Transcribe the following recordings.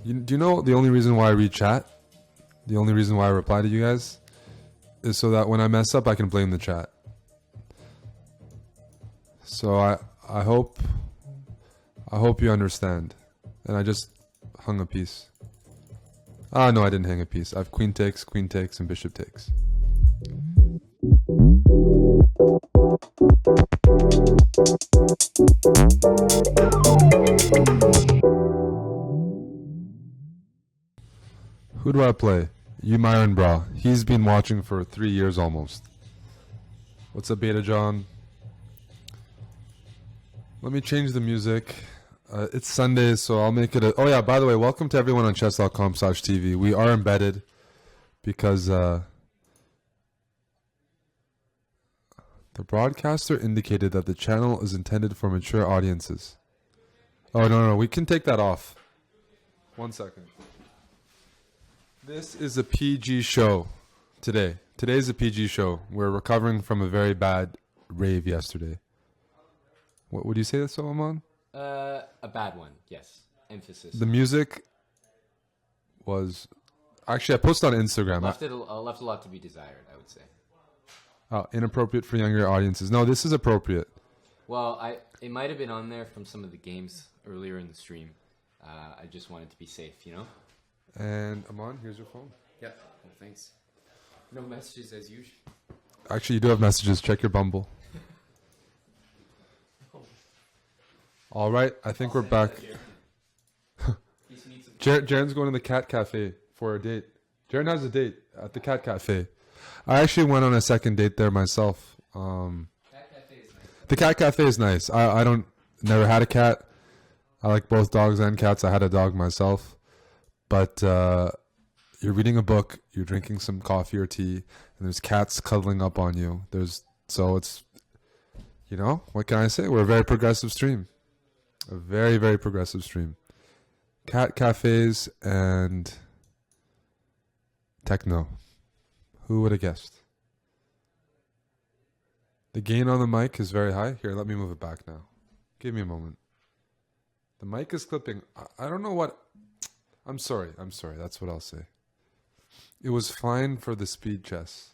Do you know the only reason why I read chat? The only reason why I reply to you guys is so that when I mess up, I can blame the chat. So I hope you understand. And I just hung a piece. Ah, no, I didn't hang a piece. I have queen takes, and bishop takes. Who do I play? Chessbrah. He's been watching for 3 years almost. What's up, Beta John? Let me change the music. It's Sunday, so I'll make it a... Oh yeah, by the way, welcome to everyone on chess.com/TV. We are embedded because the broadcaster indicated that the channel is intended for mature audiences. Oh, no, we can take that off. 1 second. This is a PG show today. Today's a PG show. We're recovering from a very bad rave yesterday. What would you say that, Solomon? A bad one, yes. Emphasis. The music was... Actually, I posted on Instagram. Left a lot to be desired, I would say. Oh, inappropriate for younger audiences. No, this is appropriate. Well, it might have been on there from some of the games earlier in the stream. I just wanted to be safe, you know? And Aman, here's your phone. Yep. Well, thanks. No messages as usual. Actually, you do have messages. Check your Bumble. All right, I think we're back. Jaren's going to the cat cafe for a date. Jaren has a date at the cat cafe. I actually went on a second date there myself. The cat cafe is nice. I never had a cat. I like both dogs and cats. I had a dog myself. But you're reading a book, you're drinking some coffee or tea, and there's cats cuddling up on you. So it's, you know, what can I say? We're a very progressive stream. A very, very progressive stream. Cat cafes and techno. Who would have guessed? The gain on the mic is very high. Here, let me move it back now. Give me a moment. The mic is clipping. I don't know what... I'm sorry. That's what I'll say. It was fine for the speed chess.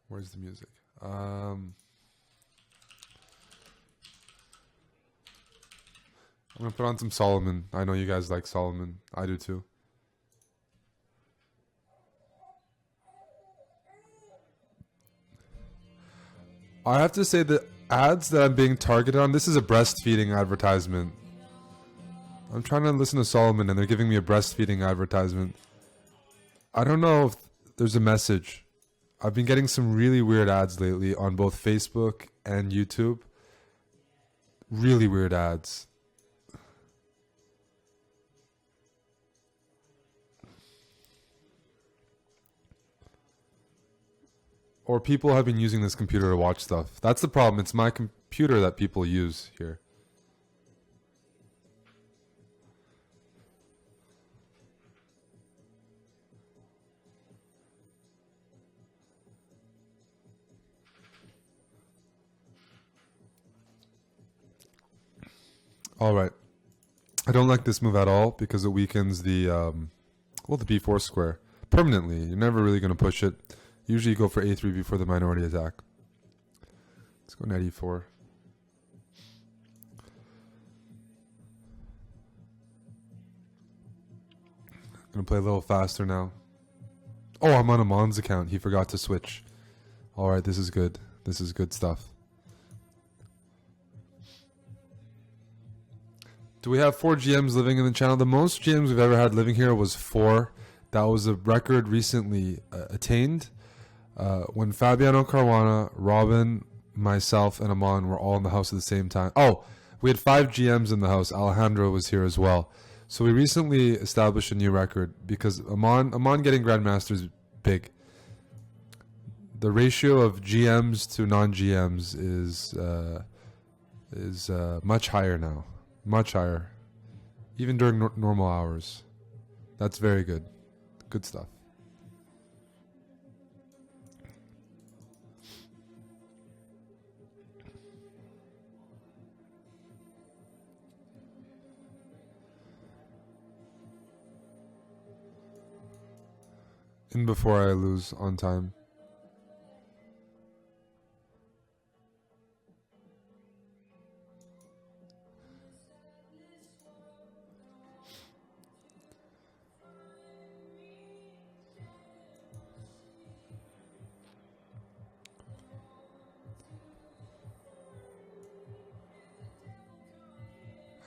Where's the music? I'm going to put on some Solomon. I know you guys like Solomon. I do too. I have to say the ads that I'm being targeted on, this is a breastfeeding advertisement. I'm trying to listen to Solomon and they're giving me a breastfeeding advertisement. I don't know if there's a message. I've been getting some really weird ads lately on both Facebook and YouTube. Really weird ads. Or people have been using this computer to watch stuff. That's the problem. It's my computer that people use here. All right. I don't like this move at all because it weakens the the b4 square permanently. You're never really going to push it. Usually you go for a3 before the minority attack. Let's go knight e4. I'm going to play a little faster now. Oh, I'm on Amon's account. He forgot to switch. All right, this is good. This is good stuff. Do we have 4 GMs living in the channel? The most GMs we've ever had living here was 4. That was a record recently attained. When Fabiano Caruana, Robin, myself, and Aman were all in the house at the same time. Oh, we had 5 GMs in the house. Alejandro was here as well. So we recently established a new record because Aman getting Grandmaster is big. The ratio of GMs to non-GMs is much higher now. Much higher. Even during normal hours. That's very good. Good stuff. in before I lose on time.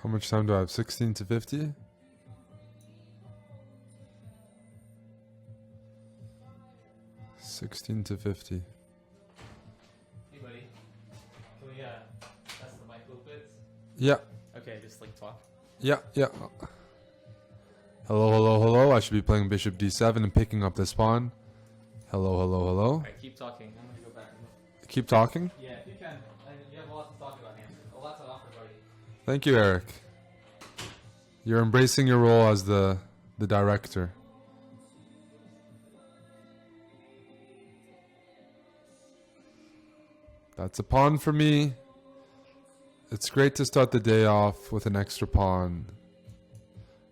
How much time do I have? 16 to 50? $16 to $50. Hey, buddy. Can we test the mic a little bit? Yeah. Okay, just like talk. Yeah. Hello. I should be playing bishop d7 and picking up this pawn. Hello. Alright, keep talking. I'm gonna go back and look. Keep talking. Yeah, if you can. You have a lot to talk about, Hansen. A lot to offer, buddy. Thank you, Eric. You're embracing your role as the director. That's a pawn for me. It's great to start the day off with an extra pawn.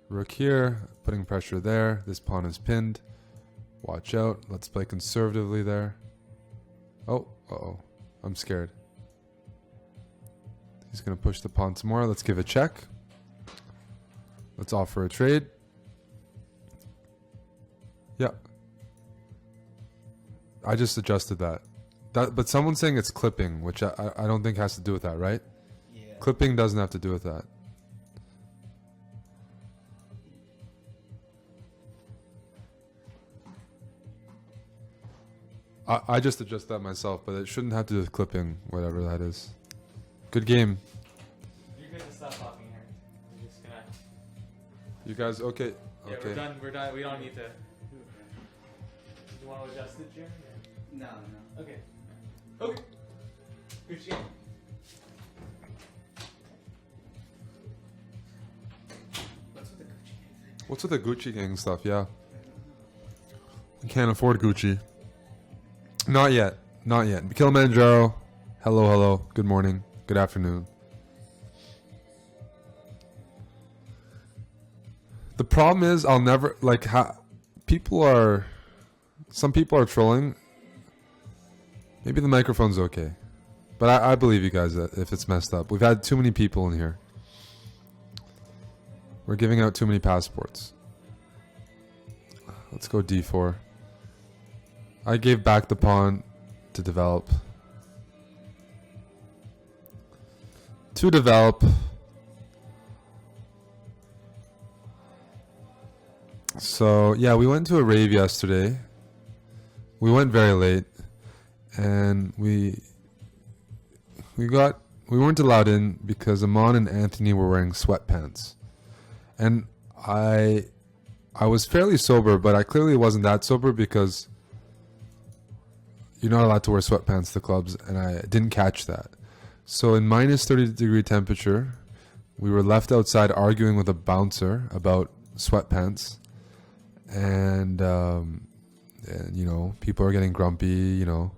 Rook here, putting pressure there. This pawn is pinned. Watch out. Let's play conservatively there. Oh, uh-oh. I'm scared. He's going to push the pawn some more. Let's give a check. Let's offer a trade. Yeah. I just adjusted that. But someone's saying it's clipping, which I don't think has to do with that, right? Yeah. Clipping doesn't have to do with that. I just adjust that myself, but it shouldn't have to do with clipping, whatever that is. Good game. You're good to stop talking here. We're just gonna. You guys, okay? Yeah, Okay. We're done. We don't need to. You want to adjust it, Jim? No. Okay. Okay. Good shit. What's with the Gucci gang thing? What's with the Gucci gang stuff? Yeah. We can't afford Gucci. Not yet. Kilimanjaro. Hello. Good morning. Good afternoon. The problem is I'll never some people are trolling. Maybe the microphone's okay. But I believe you guys that if it's messed up. We've had too many people in here. We're giving out too many passports. Let's go d4. I gave back the pawn to develop. So, yeah, we went to a rave yesterday. We went very late. And we weren't allowed in because Amon and Anthony were wearing sweatpants. And I was fairly sober, but I clearly wasn't that sober because you're not allowed to wear sweatpants to clubs, and I didn't catch that. So in minus 30-degree temperature, we were left outside arguing with a bouncer about sweatpants. And you know, people are getting grumpy, you know,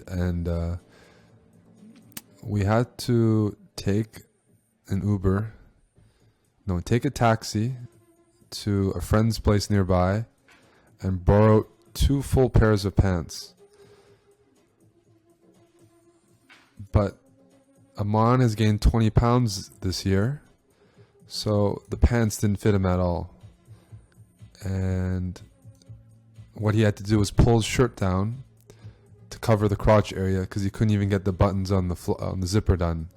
and we had to take a taxi to a friend's place nearby and borrow 2 full pairs of pants. But Amon has gained 20 pounds this year, so the pants didn't fit him at all. And what he had to do was pull his shirt down to cover the crotch area because he couldn't even get the buttons on the zipper done.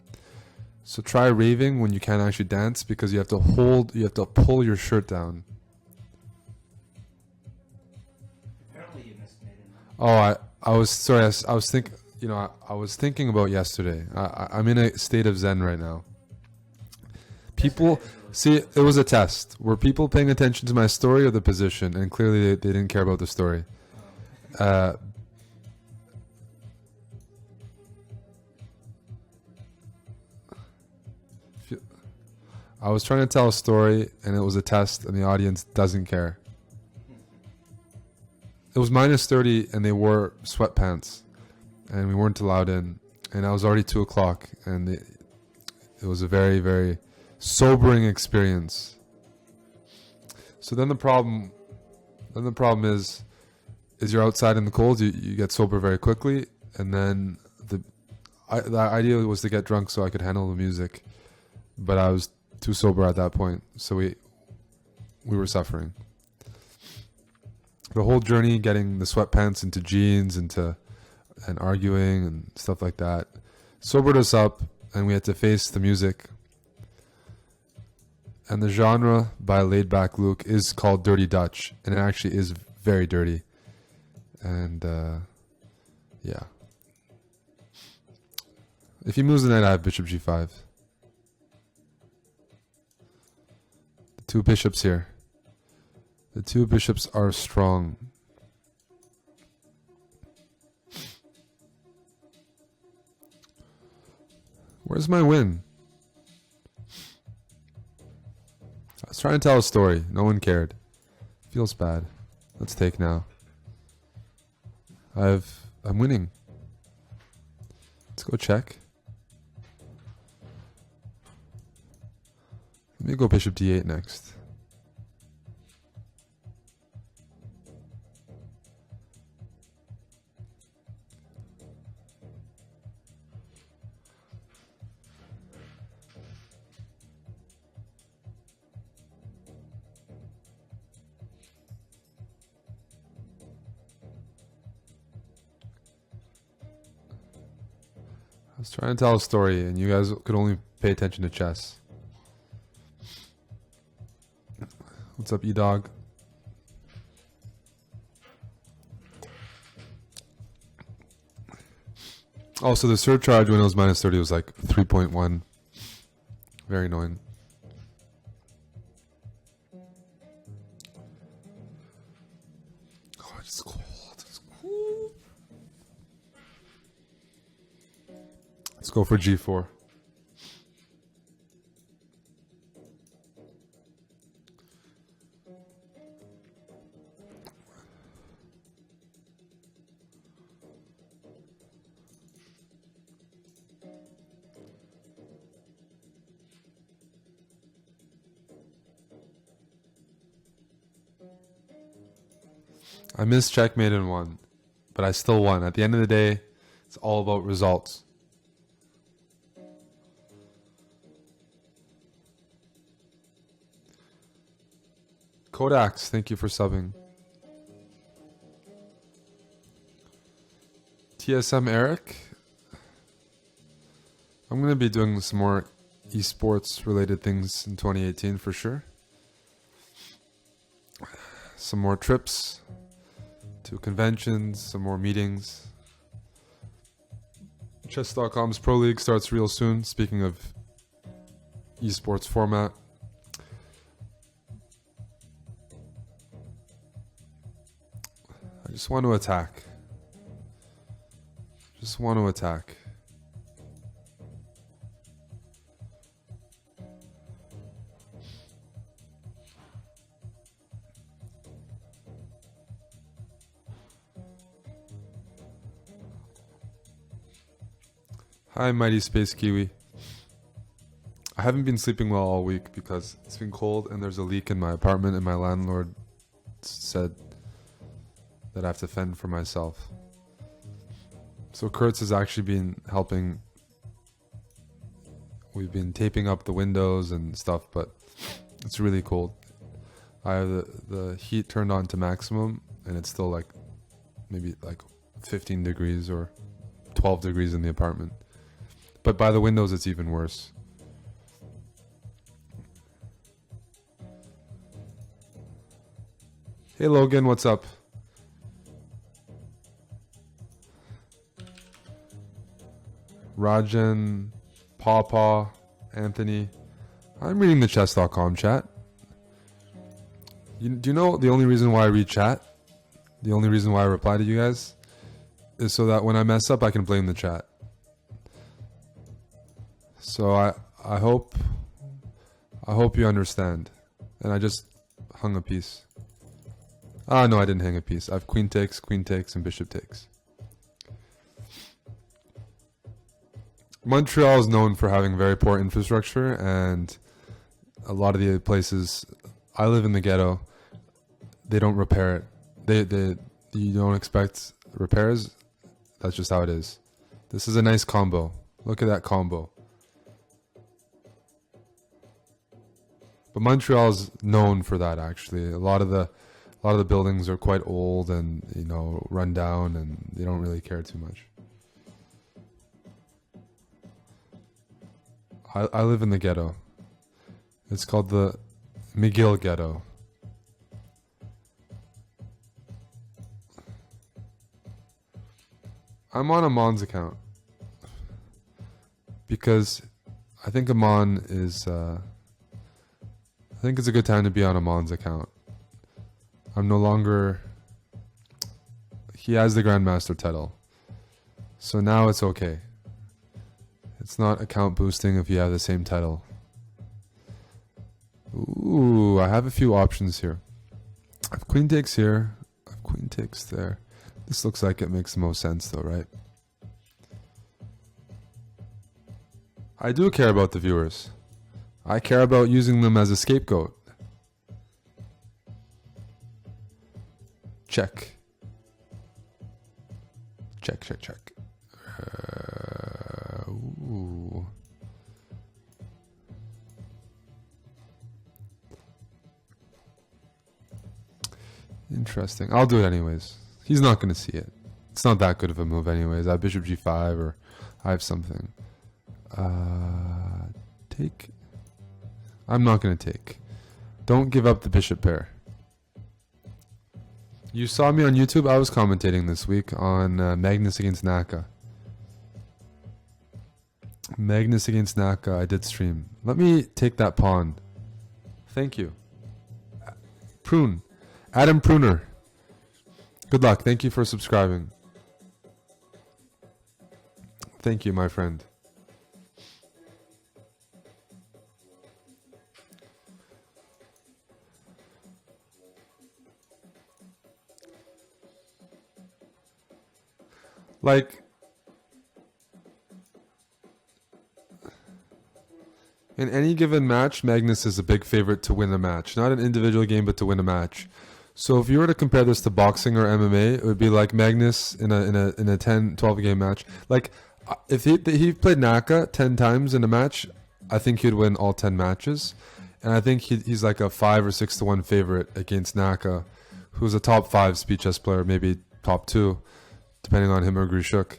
So try raving when you can't actually dance because you have to pull your shirt down. Apparently you missed me. Oh, I was thinking about yesterday. I'm in a state of zen right now. People, see, it was a test. Were people paying attention to my story or the position? And clearly they didn't care about the story. I was trying to tell a story and it was a test and the audience doesn't care. It was minus 30 and they wore sweatpants and we weren't allowed in, and I was already 2 o'clock and it was a very, very sobering experience. So then the problem is is you're outside in the cold, you get sober very quickly, and then the idea was to get drunk so I could handle the music, but I was too sober at that point, so we were suffering. The whole journey, getting the sweatpants into jeans, and arguing and stuff like that, sobered us up, and we had to face the music. And the genre by Laid Back Luke is called Dirty Dutch, and it actually is very dirty. And yeah. If he moves the knight, I have bishop g5. The two bishops here. The two bishops are strong. Where's my win? I was trying to tell a story. No one cared. Feels bad. Let's take now. I'm winning. Let's go check. Let me go bishop d8 next. I was trying to tell a story, and you guys could only pay attention to chess. What's up, E-Dog? Also, the surcharge when it was minus 30 was like 3.1. Very annoying. God, it's cold. It's cold. Let's go for G4. I missed checkmate and won, but I still won. At the end of the day, it's all about results. Kodaks, thank you for subbing. TSM Eric, I'm going to be doing some more esports related things in 2018 for sure. Some more trips to conventions, some more meetings. Chess.com's Pro League starts real soon, speaking of esports format. I just want to attack. Just want to attack. Hi, Mighty Space Kiwi. I haven't been sleeping well all week because it's been cold and there's a leak in my apartment, and my landlord said that I have to fend for myself. So Kurtz has actually been helping. We've been taping up the windows and stuff, but it's really cold. I have the heat turned on to maximum, and it's still like maybe like 15 degrees or 12 degrees in the apartment. But by the windows, it's even worse. Hey Logan, what's up? Rajan, Pawpaw, Anthony. I'm reading the chess.com chat. Do you know the only reason why I read chat? The only reason why I reply to you guys? Is so that when I mess up, I can blame the chat. So I hope you understand. And I just hung a piece. Ah, no, I didn't hang a piece. I have queen takes, and bishop takes. Montreal is known for having very poor infrastructure, and a lot of the places, I live in the ghetto, they don't repair it. you don't expect repairs. That's just how it is. This is a nice combo. Look at that combo. But Montreal is known for that. Actually, a lot of the buildings are quite old and run down, and they don't really care too much. I live in the ghetto. It's called the McGill Ghetto. I'm on Amon's account because I think Amon is. I think it's a good time to be on Amon's account. I'm no longer. He has the Grandmaster title, so now it's okay. It's not account boosting if you have the same title. Ooh, I have a few options here. I have queen takes here. I have queen takes there. This looks like it makes the most sense though, right? I do care about the viewers. I care about using them as a scapegoat. Check. Check, check, check. Ooh. Interesting. I'll do it anyways. He's not going to see it. It's not that good of a move anyways. I have bishop g5 or I have something. Take. I'm not going to take. Don't give up the bishop pair. You saw me on YouTube. I was commentating this week on Magnus against Naka. Magnus against Naka. I did stream. Let me take that pawn. Thank you. Prune. Adam Pruner. Good luck. Thank you for subscribing. Thank you, my friend. Like, in any given match, Magnus is a big favorite to win a match. Not an individual game, but to win a match. So if you were to compare this to boxing or MMA, it would be like Magnus in a 10, 12 game match. Like, if he played Naka 10 times in a match, I think he'd win all 10 matches. And I think he's like a 5 or 6 to 1 favorite against Naka, who's a top 5 speed chess player, maybe top 2, depending on him or Grishuk.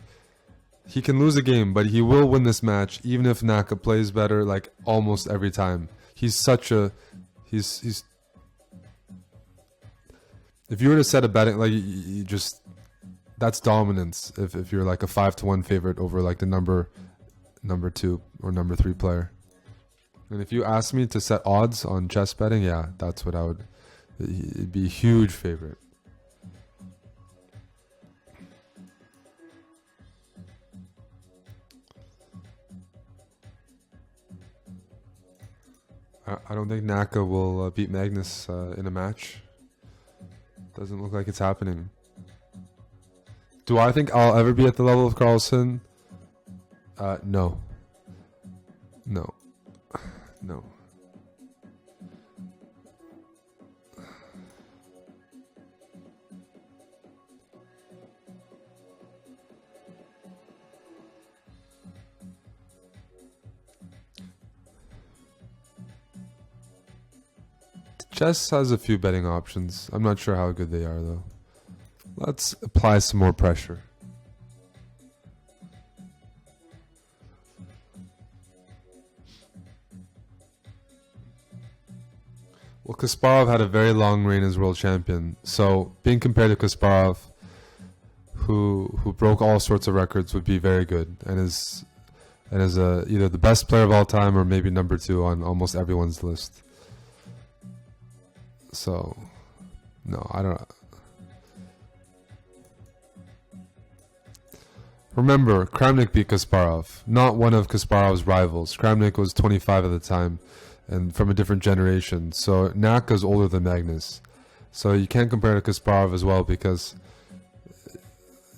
He can lose a game, but he will win this match, even if Naka plays better, like almost every time. He's such a, he's. If you were to set a betting, like you just, that's dominance. If you're like a 5 to 1 favorite over like the number 2 or number 3 player. And if you ask me to set odds on chess betting, yeah, that's what I would. It'd be a huge favorite. I don't think Naka will beat Magnus in a match. Doesn't look like it's happening. Do I think I'll ever be at the level of Carlsen? No. No. No. Chess has a few betting options. I'm not sure how good they are, though. Let's apply some more pressure. Well, Kasparov had a very long reign as world champion. So being compared to Kasparov, who broke all sorts of records, would be very good, and is either the best player of all time or maybe number 2 on almost everyone's list. So, no, I don't. Remember, Kramnik beat Kasparov, not one of Kasparov's rivals. Kramnik was 25 at the time and from a different generation. So Naka's older than Magnus. So you can't compare to Kasparov as well because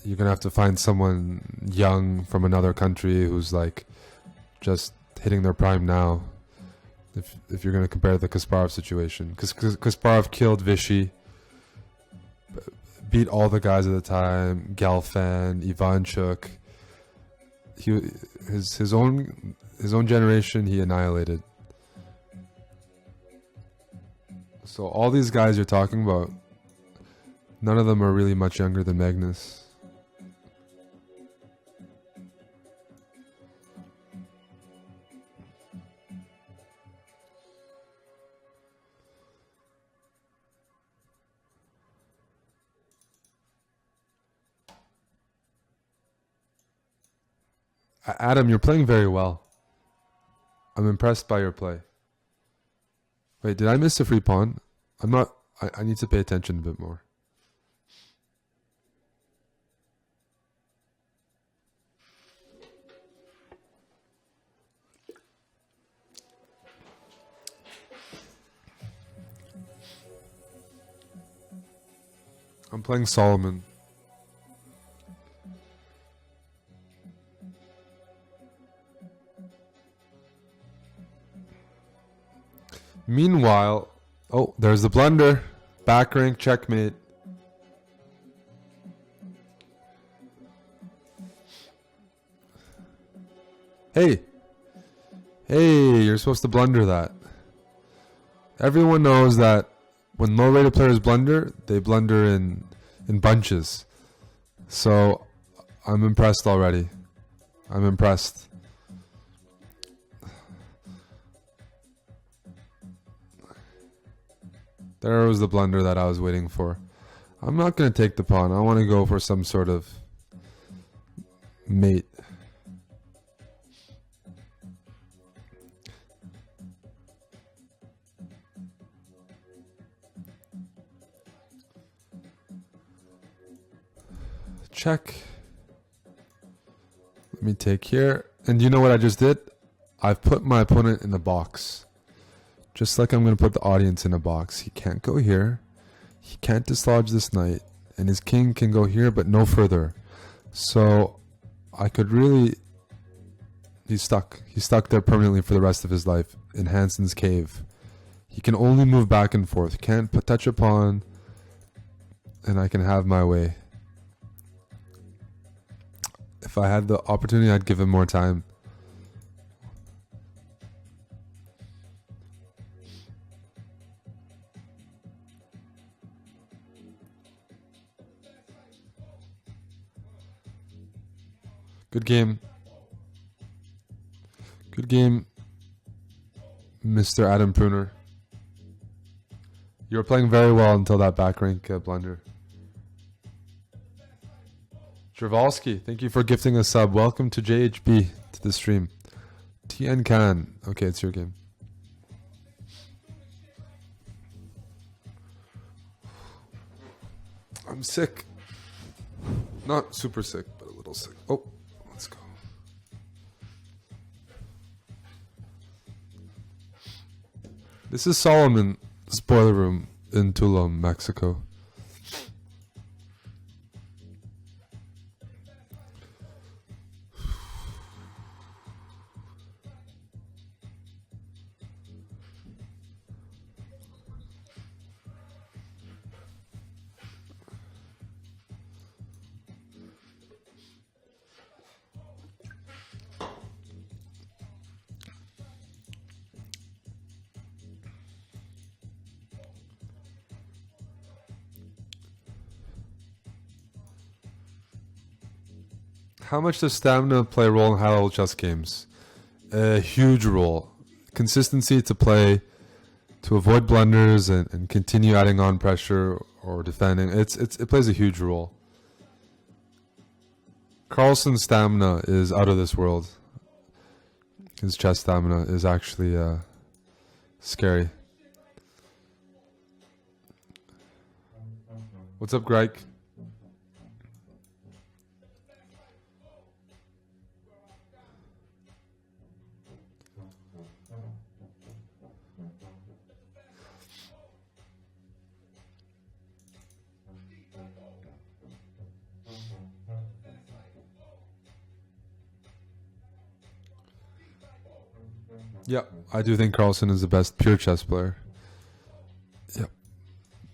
you're going to have to find someone young from another country who's like just hitting their prime now. If you're going to compare the Kasparov situation. Because Kasparov killed Vichy, beat all the guys at the time. Gelfand, Ivanchuk. His own generation he annihilated. So all these guys you're talking about, none of them are really much younger than Magnus. Adam, you're playing very well. I'm impressed by your play. Wait, did I miss a free pawn? I'm not... I need to pay attention a bit more. I'm playing Solomon. Meanwhile, oh, there's the blunder. Back rank checkmate. Hey, you're supposed to blunder that. Everyone knows that when low-rated players blunder, they blunder in bunches. So, I'm impressed already. I'm impressed. There was the blunder that I was waiting for. I'm not going to take the pawn. I want to go for some sort of mate. Check. Let me take here. And you know what I just did? I've put my opponent in a box. Just like I'm going to put the audience in a box. He can't go here. He can't dislodge this knight. And his king can go here, but no further. So, I could really... He's stuck. He's stuck there permanently for the rest of his life in Hansen's cave. He can only move back and forth. Can't touch a pawn. And I can have my way. If I had the opportunity, I'd give him more time. Good game. Good game, Mr. Adam Pruner. You were playing very well until that back rank blunder. Travolsky, thank you for gifting a sub. Welcome to JHB, to the stream. TN Khan. Okay, it's your game. I'm sick. Not super sick, but a little sick. Oh, let's go. This is Solomon, spoiler room in Tulum, Mexico. How much does stamina play a role in high-level chess games? A huge role. Consistency to play, to avoid blunders and continue adding on pressure or defending. It plays a huge role. Carlsen's stamina is out of this world. His chess stamina is actually scary. What's up, Greg? Yeah, I do think Carlsen is the best pure chess player. Yep.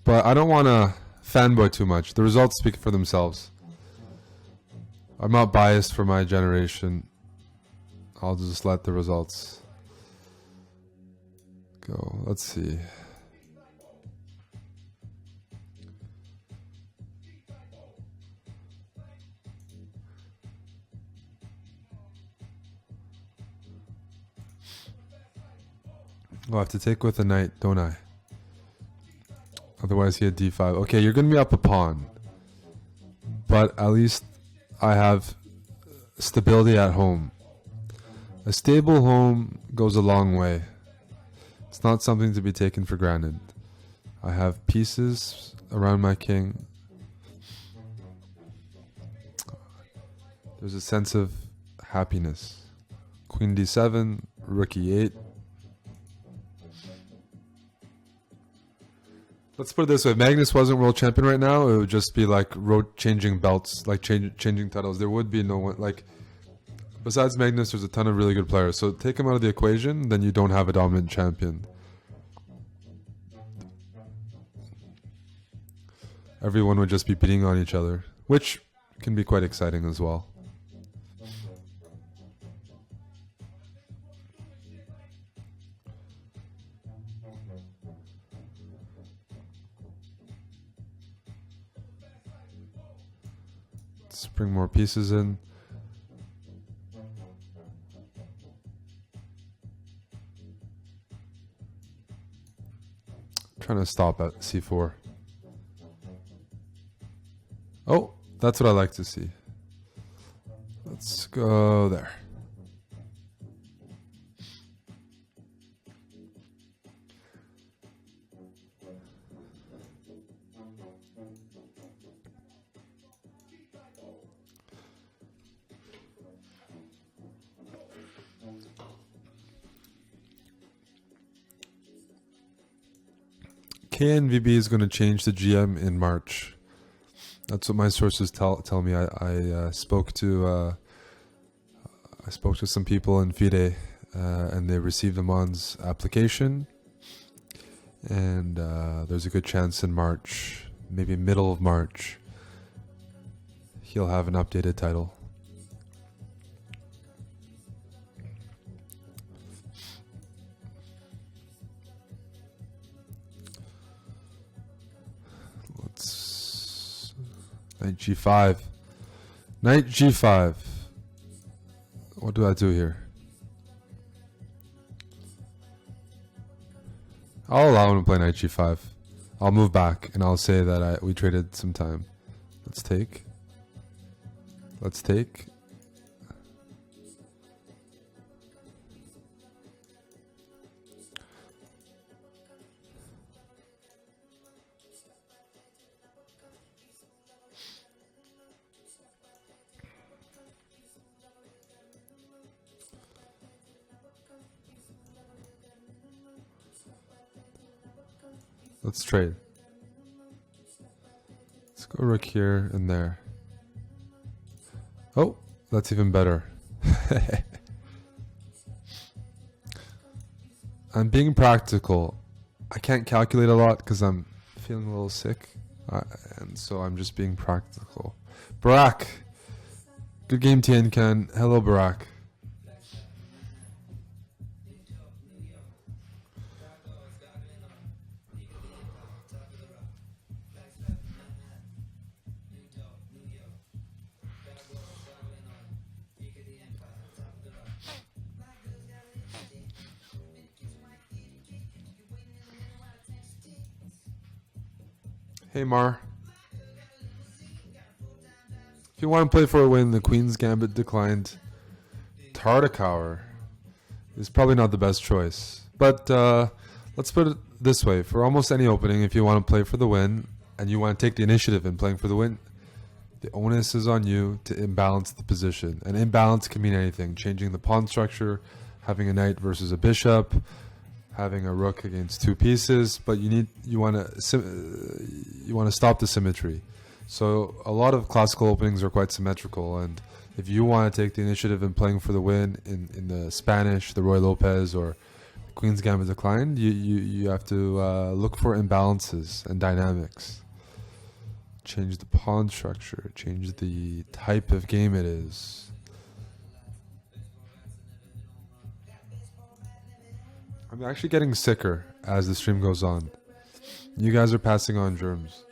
But I don't want to fanboy too much. The results speak for themselves. I'm not biased for my generation. I'll just let the results go. Let's see. I'll have to take with a knight, don't I? Otherwise he had d5. Okay, you're going to be up a pawn. But at least I have stability at home. A stable home goes a long way. It's not something to be taken for granted. I have pieces around my king. There's a sense of happiness. Queen d7, rook e8. Let's put it this way. If Magnus wasn't world champion right now, it would just be like changing belts, like changing titles. There would be no one, like, besides Magnus, there's a ton of really good players. So take him out of the equation, then you don't have a dominant champion. Everyone would just be beating on each other, which can be quite exciting as well. Let's bring more pieces in. Trying to stop at c4. Oh, that's what I like to see. Let's go there. KNVB is going to change the GM in March. That's what my sources tell me. I spoke to some people in FIDE, and they received Amon's application, and there's a good chance in March, maybe middle of March, he'll have an updated title. Knight g5. Knight g5. What do I do here? I'll allow him to play knight g5. I'll move back and I'll say that we traded some time. Let's take. Let's take. Let's trade. Let's go rook here and there. Oh, that's even better. I'm being practical. I can't calculate a lot because I'm feeling a little sick. And so I'm just being practical. Barak. Good game, Tiankan. Hello, Barak. Hey Mar, if you want to play for a win, the Queen's Gambit declined. Tartakower is probably not the best choice. But let's put it this way. For almost any opening, if you want to play for the win and you want to take the initiative in playing for the win, the onus is on you to imbalance the position. And imbalance can mean anything. Changing the pawn structure, having a knight versus a bishop, having a rook against two pieces, but you want to stop the symmetry. So a lot of classical openings are quite symmetrical, and if you want to take the initiative in playing for the win in the Spanish, the Roy Lopez or Queen's Gambit declined, you have to look for imbalances and dynamics. Change the pawn structure. Change the type of game it is. I'm actually getting sicker as the stream goes on. You guys are passing on germs.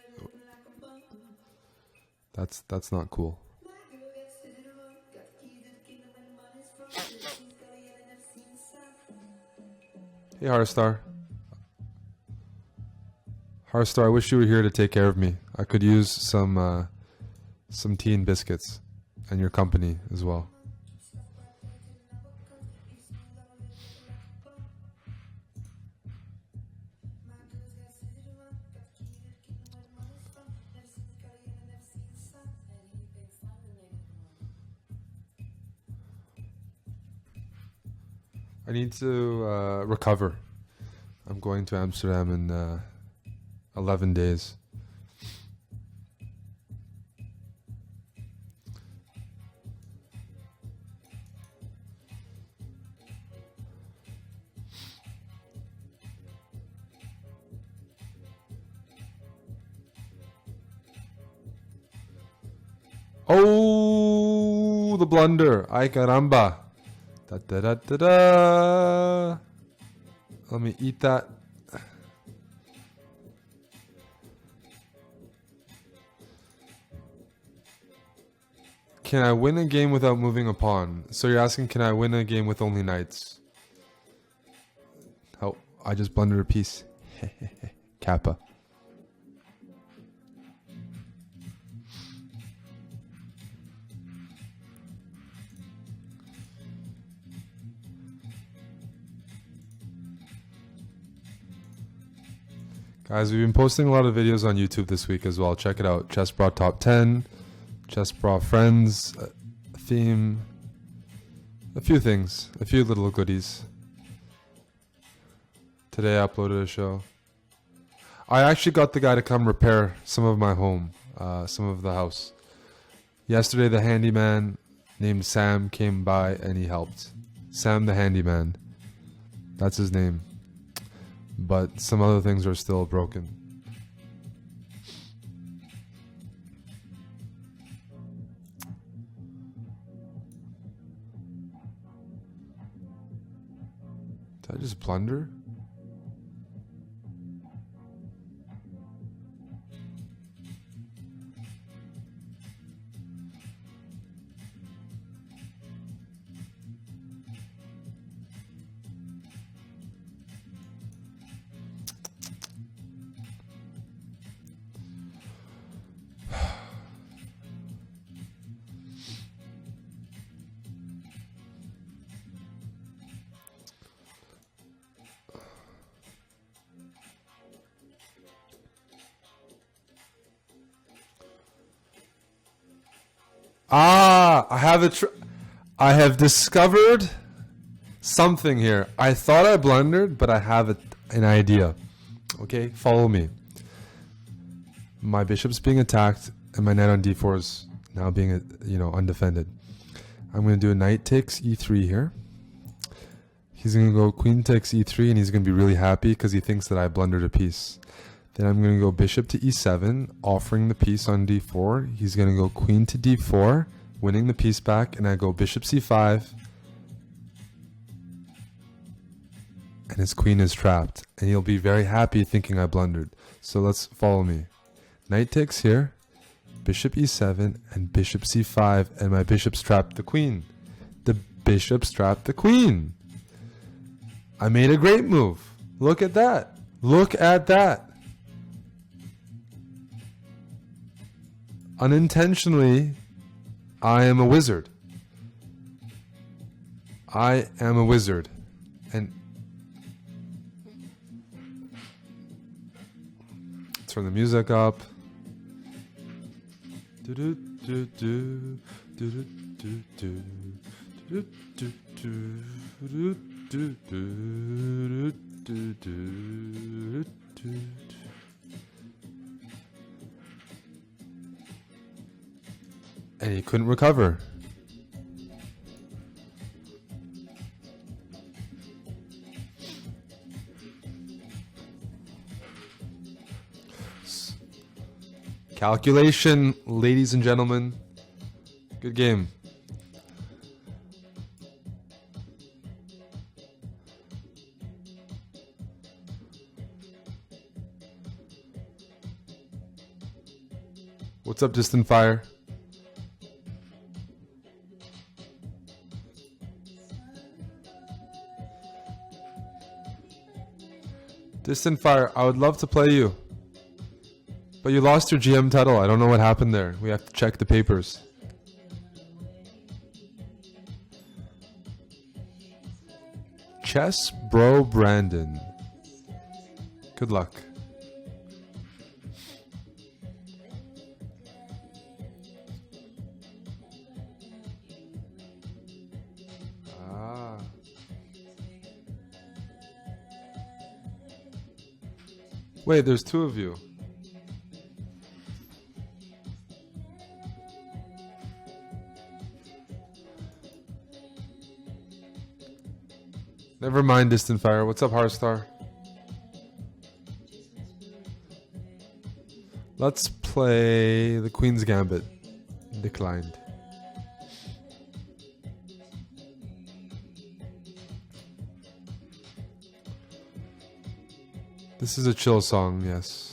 That's not cool. Hey, Harstar. Harstar, I wish you were here to take care of me. I could use some tea and biscuits, and your company as well. I need to recover. I'm going to Amsterdam in 11 days. Oh, the blunder. Ay caramba. Da da da da da. Let me eat that. Can I win a game without moving a pawn? So you're asking, can I win a game with only knights? Oh, I just blundered a piece. Kappa. Guys, we've been posting a lot of videos on YouTube this week as well. Check it out. Chessbrah Top 10, Chessbrah Friends, theme, a few things, a few little goodies. Today I uploaded a show. I actually got the guy to come repair some of my home, some of the house. Yesterday the handyman named Sam came by and he helped. Sam the handyman. That's his name. But some other things are still broken. Did I just blunder? I have discovered something here. I thought I blundered, but I have an idea. Okay, follow me. My bishop's being attacked, and my knight on d4 is now being, undefended. I'm going to do a knight takes e3 here. He's going to go queen takes e3, and he's going to be really happy because he thinks that I blundered a piece. Then I'm going to go bishop to e7, offering the piece on d4. He's going to go queen to d4, winning the piece back, and I go bishop c5. And his queen is trapped. And he'll be very happy thinking I blundered. So let's follow me. Knight takes here, bishop e7, and bishop c5, and my bishop's trapped the queen. The bishop's trapped the queen. I made a great move. Look at that. Look at that. Unintentionally, I am a wizard. I am a wizard. And turn the music up. And he couldn't recover. Calculation, ladies and gentlemen. Good game. What's up, Distant Fire? Distant Fire, I would love to play you. But you lost your GM title. I don't know what happened there. We have to check the papers. Chess Bro Brandon. Good luck. Ah. Wait, there's two of you. Never mind, Distant Fire. What's up, Hearthstar? Let's play the Queen's Gambit. Declined. This is a chill song, yes.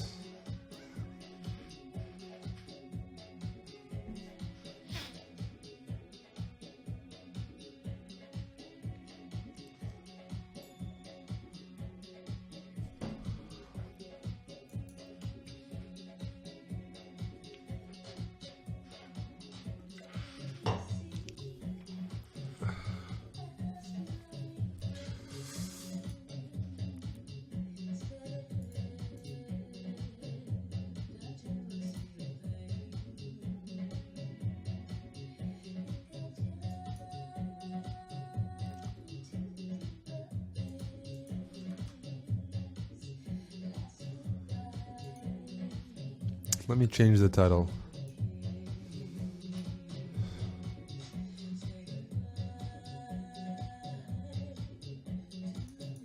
Let me change the title.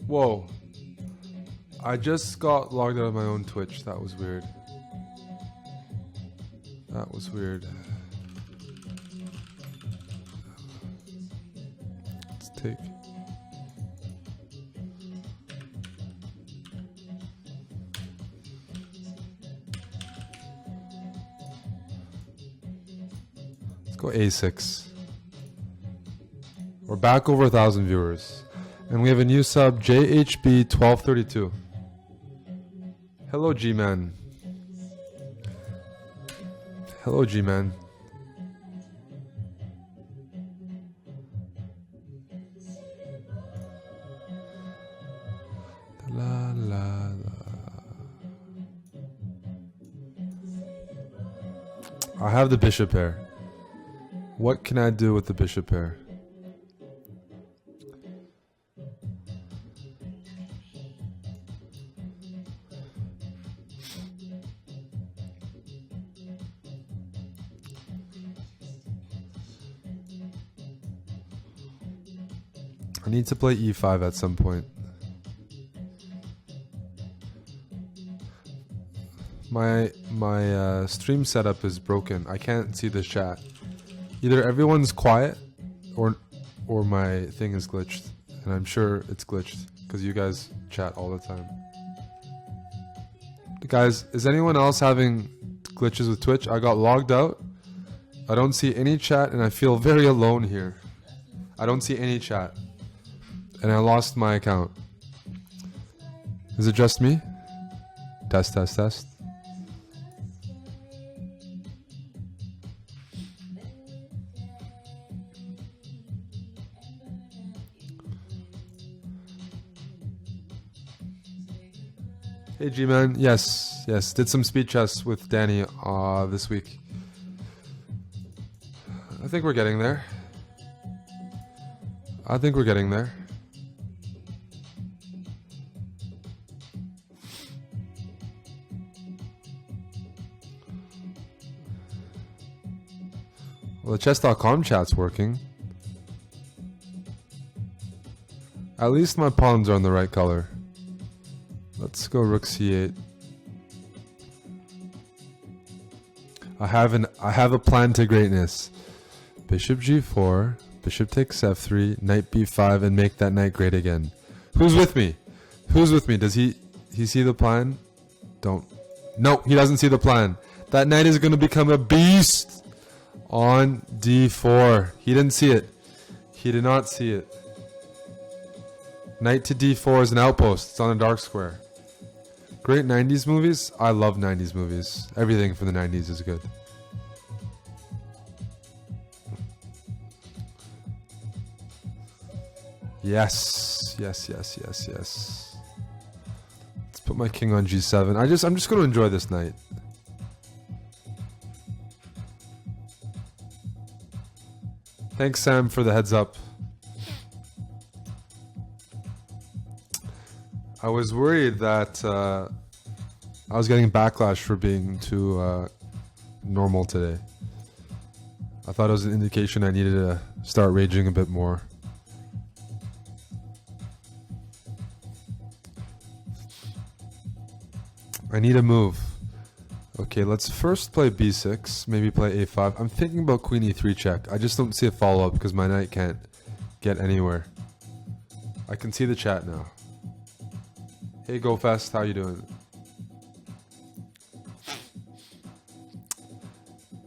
Whoa. I just got logged out of my own Twitch. That was weird. That was weird. Let's take... Go A6. We're back over 1,000 viewers. And we have a new sub, JHB1232. Hello, G-Man. Hello, G-Man. La, la, la. I have the bishop pair. What can I do with the bishop pair? I need to play e5 at some point. My stream setup is broken. I can't see the chat. Either everyone's quiet or my thing is glitched. And I'm sure it's glitched because you guys chat all the time. Guys, is anyone else having glitches with Twitch? I got logged out. I don't see any chat and I feel very alone here. I don't see any chat. And I lost my account. Is it just me? Test, test, test. Hey G-Man, yes, did some speed chess with Danny this week. I think we're getting there. Well, the chess.com chat's working. At least my pawns are on the right color. Let's go rook c8. I have a plan to greatness. Bishop g4, bishop takes f3, knight b5, and make that knight great again. Who's with me? Who's with me? Does he see the plan? Don't. No, he doesn't see the plan. That knight is going to become a beast on d4. He didn't see it. He did not see it. Knight to d4 is an outpost. It's on a dark square. Great 90s movies? I love 90s movies. Everything from the 90s is good. Yes. Yes, yes, yes, yes. Let's put my king on g7. I'm just going to enjoy this knight. Thanks, Sam, for the heads up. I was worried that I was getting backlash for being too normal today. I thought it was an indication I needed to start raging a bit more. I need a move. Okay, let's first play b6, maybe play a5. I'm thinking about queen e3 check. I just don't see a follow-up because my knight can't get anywhere. I can see the chat now. Hey GoFest, how you doing?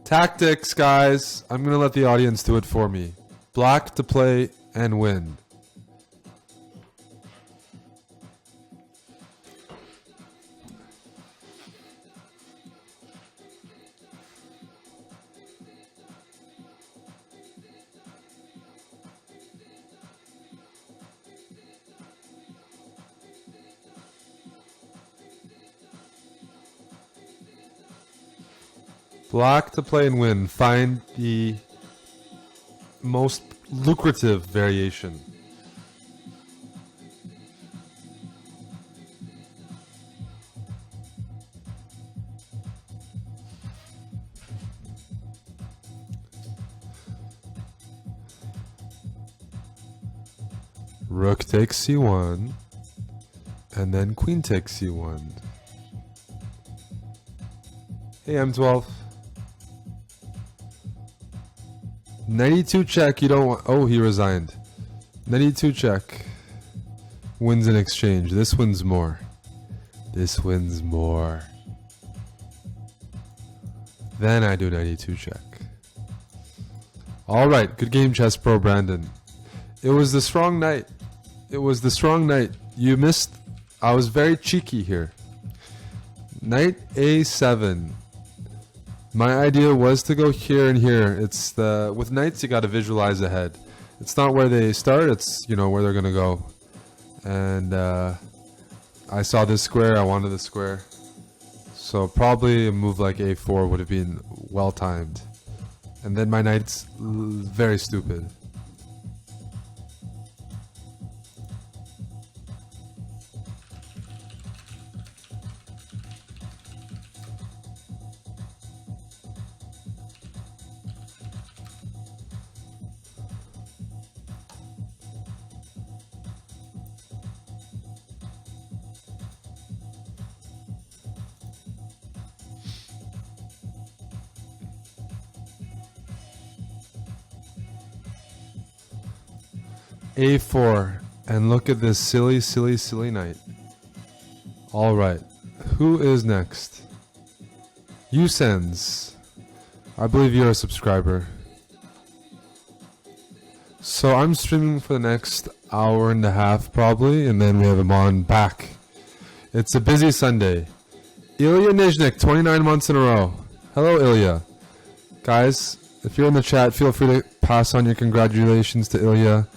Tactics, guys. I'm gonna let the audience do it for me. Black to play and win. Black to play and win. Find the most lucrative variation. Rook takes c1, and then queen takes c1. Hey M12. 92 check, you don't want... Oh, he resigned. 92 check. Wins in exchange. This wins more. This wins more. Then I do 92 check. Alright, good game, Chess Pro Brandon. It was the strong knight. It was the strong knight. You missed... I was very cheeky here. Knight a7. My idea was to go here and here. It's the with knights you got to visualize ahead. It's not where they start. It's where they're gonna go. And I saw this square. I wanted the square. So probably a move like a4 would have been well timed. And then my knight's very stupid. a4, and look at this silly knight. Alright, who is next? Usens. I believe you're a subscriber. So I'm streaming for the next hour and a half probably, and then we have him on back. It's a busy Sunday. Ilya Nizhnik, 29 months in a row. Hello Ilya. Guys, if you're in the chat, feel free to pass on your congratulations to Ilya.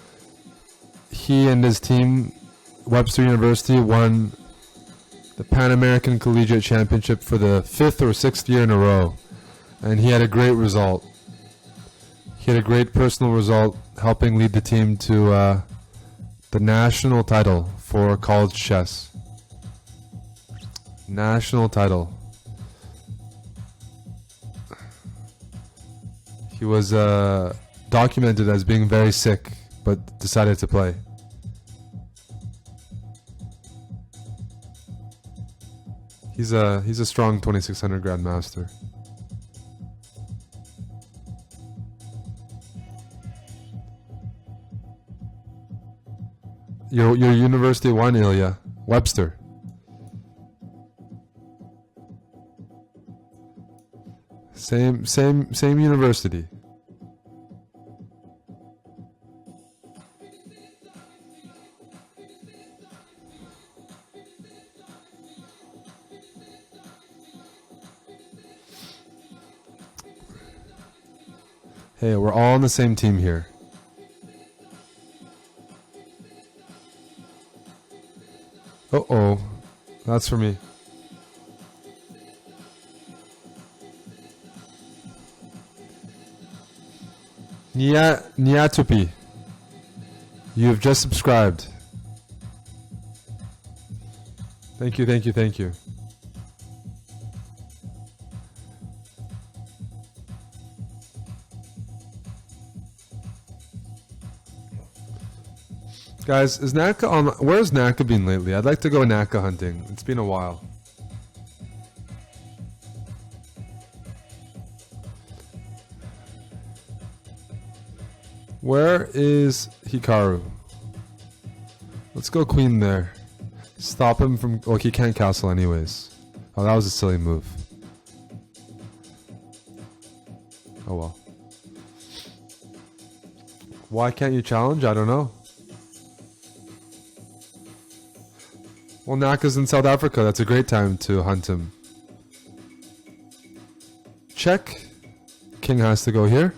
He and his team, Webster University, won the Pan American Collegiate Championship for the 5th or 6th year in a row. And he had a great result. He had a great personal result, helping lead the team to the national title for college chess. National title. He was documented as being very sick, but decided to play. He's a strong 2600 grandmaster. Your university one, Ilya. Webster. Same university. Hey, we're all on the same team here. Uh-oh. That's for me. Niatupi. You have just subscribed. Thank you, thank you, thank you. Guys, is Naka on? Where's Naka been lately? I'd like to go Naka hunting. It's been a while. Where is Hikaru? Let's go queen there. Stop him from... Well, he can't castle anyways. Oh, that was a silly move. Oh well. Why can't you challenge? I don't know. Well, Naka's in South Africa. That's a great time to hunt him. Check. King has to go here.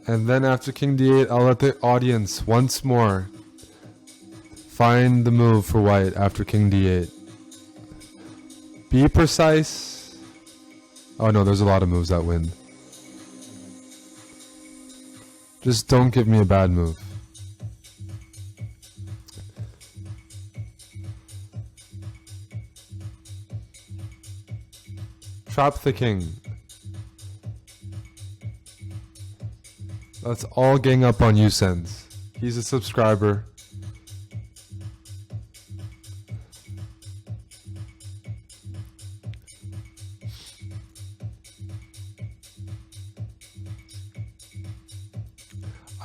And then after king d8, I'll let the audience once more find the move for white after king d8. Be precise. Oh no, there's a lot of moves that win. Just don't give me a bad move. Trap the king. Let's all gang up on Usens. He's a subscriber.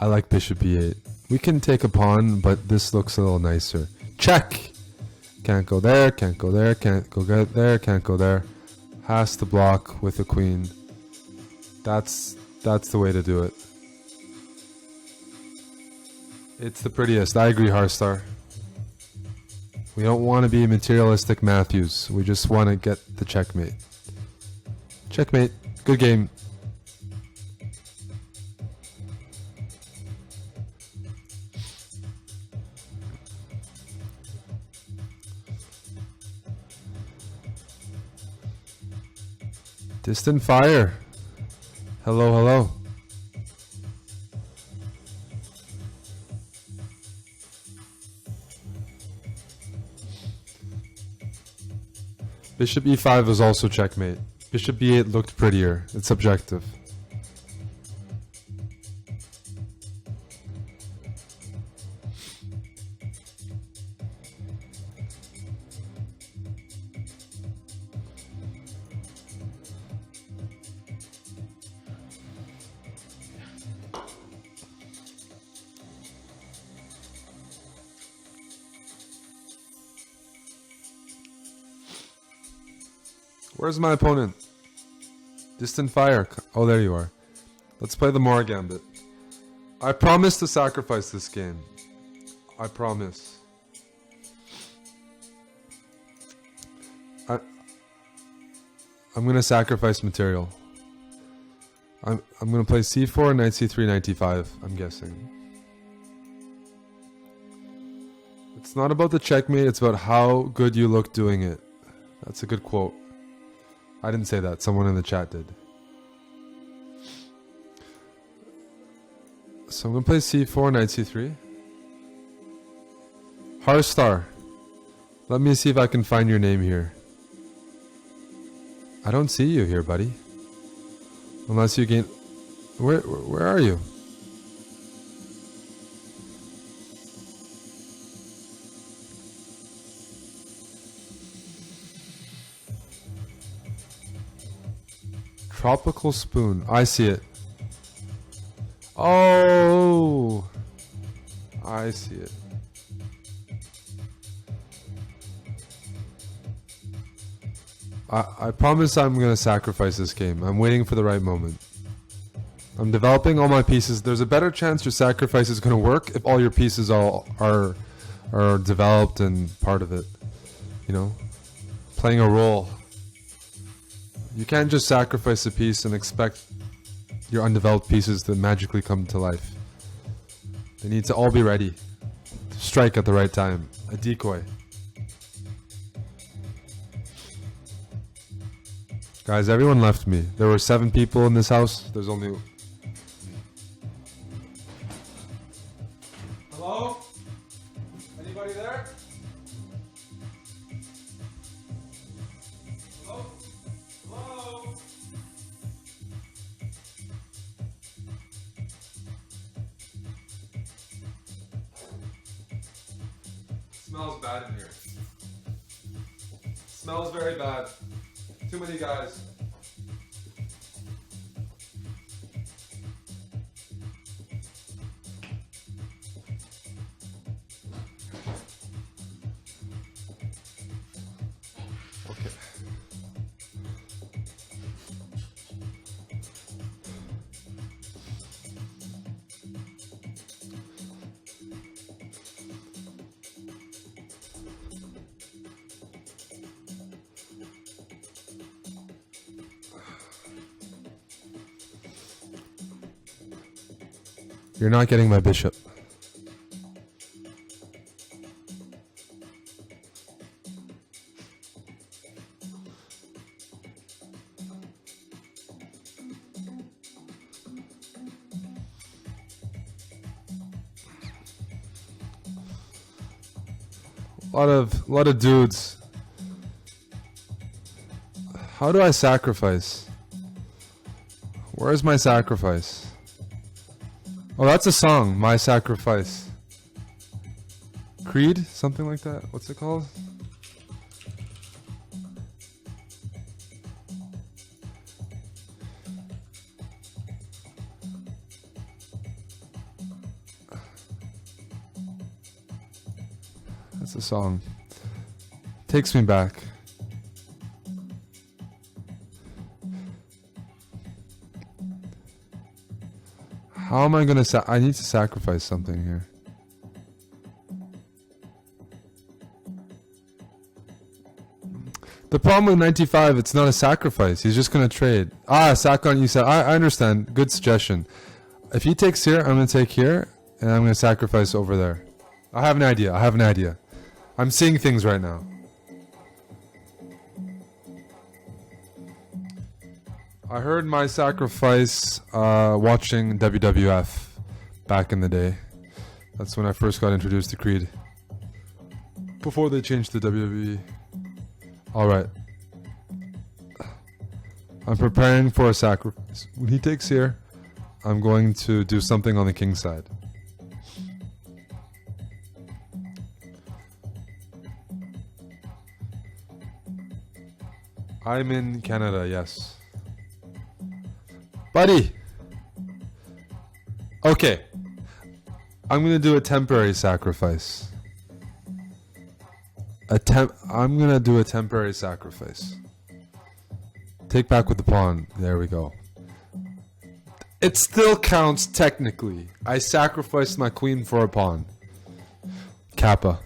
I like bishop e8. We can take a pawn, but this looks a little nicer. Check! Can't go there, can't go there, can't go there, can't go there. Has to block with a queen. That's the way to do it. It's the prettiest. I agree, Harstar. We don't want to be materialistic Matthews. We just want to get the checkmate. Checkmate. Good game. Distant fire. Hello, hello. Bishop e5 was also checkmate. Bishop b8 looked prettier. It's subjective. Where's my opponent? Distant fire. Oh, there you are. Let's play the Mora Gambit. I promise to sacrifice this game. I promise. I'm gonna sacrifice material. I'm gonna play c4, knight c3, knight d5. I'm guessing. It's not about the checkmate. It's about how good you look doing it. That's a good quote. I didn't say that. Someone in the chat did. So I'm going to play c4, knight c3. Harstar. Let me see if I can find your name here. I don't see you here, buddy. Unless you gain... Where are you? Tropical spoon. I see it. Oh, I see it. I promise I'm gonna sacrifice this game. I'm waiting for the right moment. I'm developing all my pieces. There's a better chance your sacrifice is gonna work if all your pieces are developed and part of it. You know, playing a role. You can't just sacrifice a piece and expect your undeveloped pieces to magically come to life. They need to all be ready to strike at the right time. A decoy. Guys, everyone left me. There were 7 people in this house. There's only... Hello? Anybody there? Hello? Hello? Smells bad in here. Smells very bad. Too many guys. Okay. You're not getting my bishop. A lot of dudes. How do I sacrifice? Where's my sacrifice? Oh, that's a song, My Sacrifice. Creed? Something like that? What's it called? That's a song. Takes me back. How am I gonna I need to sacrifice something here. The problem with 95, it's not a sacrifice. He's just gonna trade. Ah, sack on you said. I understand. Good suggestion. If he takes here, I'm gonna take here, and I'm gonna sacrifice over there. I have an idea. I'm seeing things right now. I heard My Sacrifice watching WWF back in the day. That's when I first got introduced to Creed. Before they changed to WWE. Alright. I'm preparing for a sacrifice. When he takes here, I'm going to do something on the king side. I'm in Canada, yes. Buddy! Okay. I'm gonna do a temporary sacrifice. I'm gonna do a temporary sacrifice. Take back with the pawn. There we go. It still counts technically. I sacrificed my queen for a pawn. Kappa.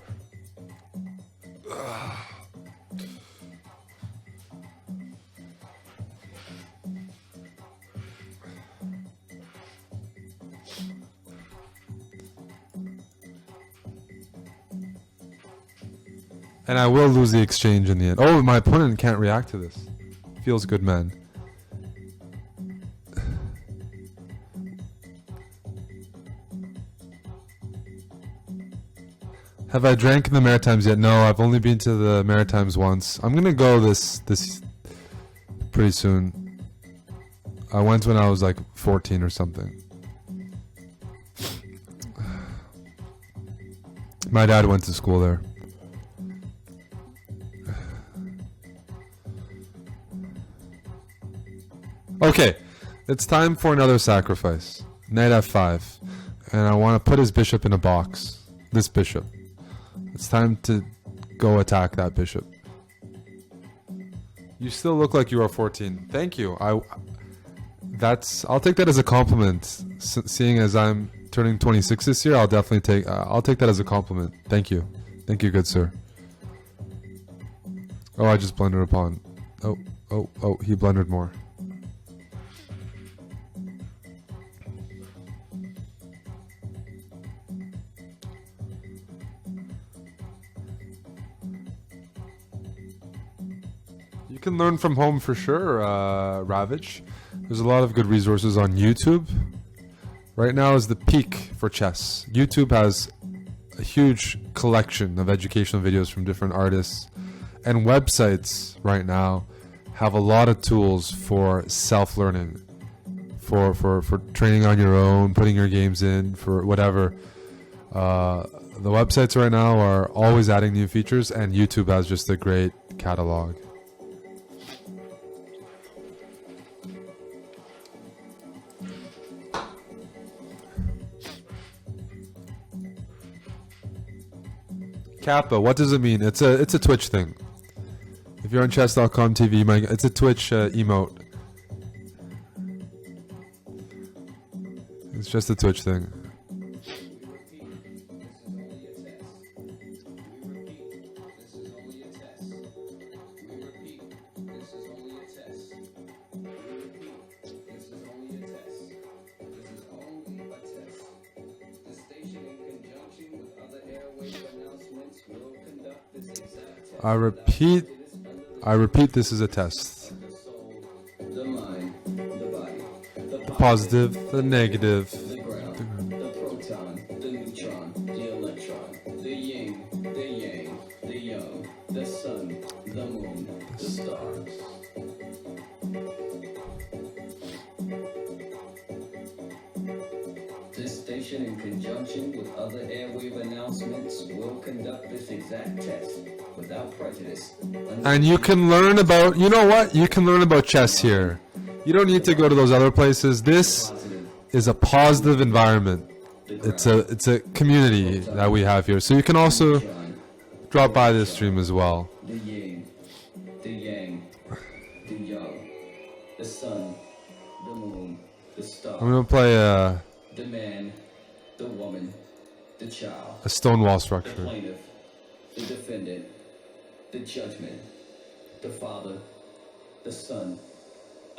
And I will lose the exchange in the end. Oh, my opponent can't react to this. Feels good, man. Have I drank in the Maritimes yet? No, I've only been to the Maritimes once. I'm gonna go this pretty soon. I went when I was like 14 or something. My dad went to school there. It's time for another sacrifice. Knight f5. And I want to put his bishop in a box. This bishop. It's time to go attack that bishop. You still look like you are 14. Thank you. I'll take that as a compliment. Seeing as I'm turning 26 this year, I'll take that as a compliment. Thank you. Thank you, good sir. Oh, I just blundered a pawn. Oh, he blundered more. You can learn from home for sure, Ravage. There's a lot of good resources on YouTube. Right now is the peak for chess. YouTube has a huge collection of educational videos from different artists. And websites right now have a lot of tools for self-learning. For training on your own, putting your games in, for whatever. The websites right now are always adding new features, and YouTube has just a great catalog. Kappa, what does it mean? It's a Twitch thing. If you're on chess.com TV, it's a Twitch emote. It's just a Twitch thing. I repeat, this is a test. The mind, the body, the Positive, the negative. the ground, the proton, the neutron, the electron, the yin, the yang, the young, the sun, the moon, the stars. This station, in conjunction with other airwave announcements, will conduct this exact test without prejudice. And you can learn about, you know what? You can learn about chess here. You don't need to go to those other places. This is a positive environment. It's a community that we have here. So you can also drop by this stream as well. The yin, the yang, the young, the sun, the moon, the star, I'm gonna play the man, the woman, the child, a Stonewall the structure. plaintiff, the defendant, the judgment, the father, the son,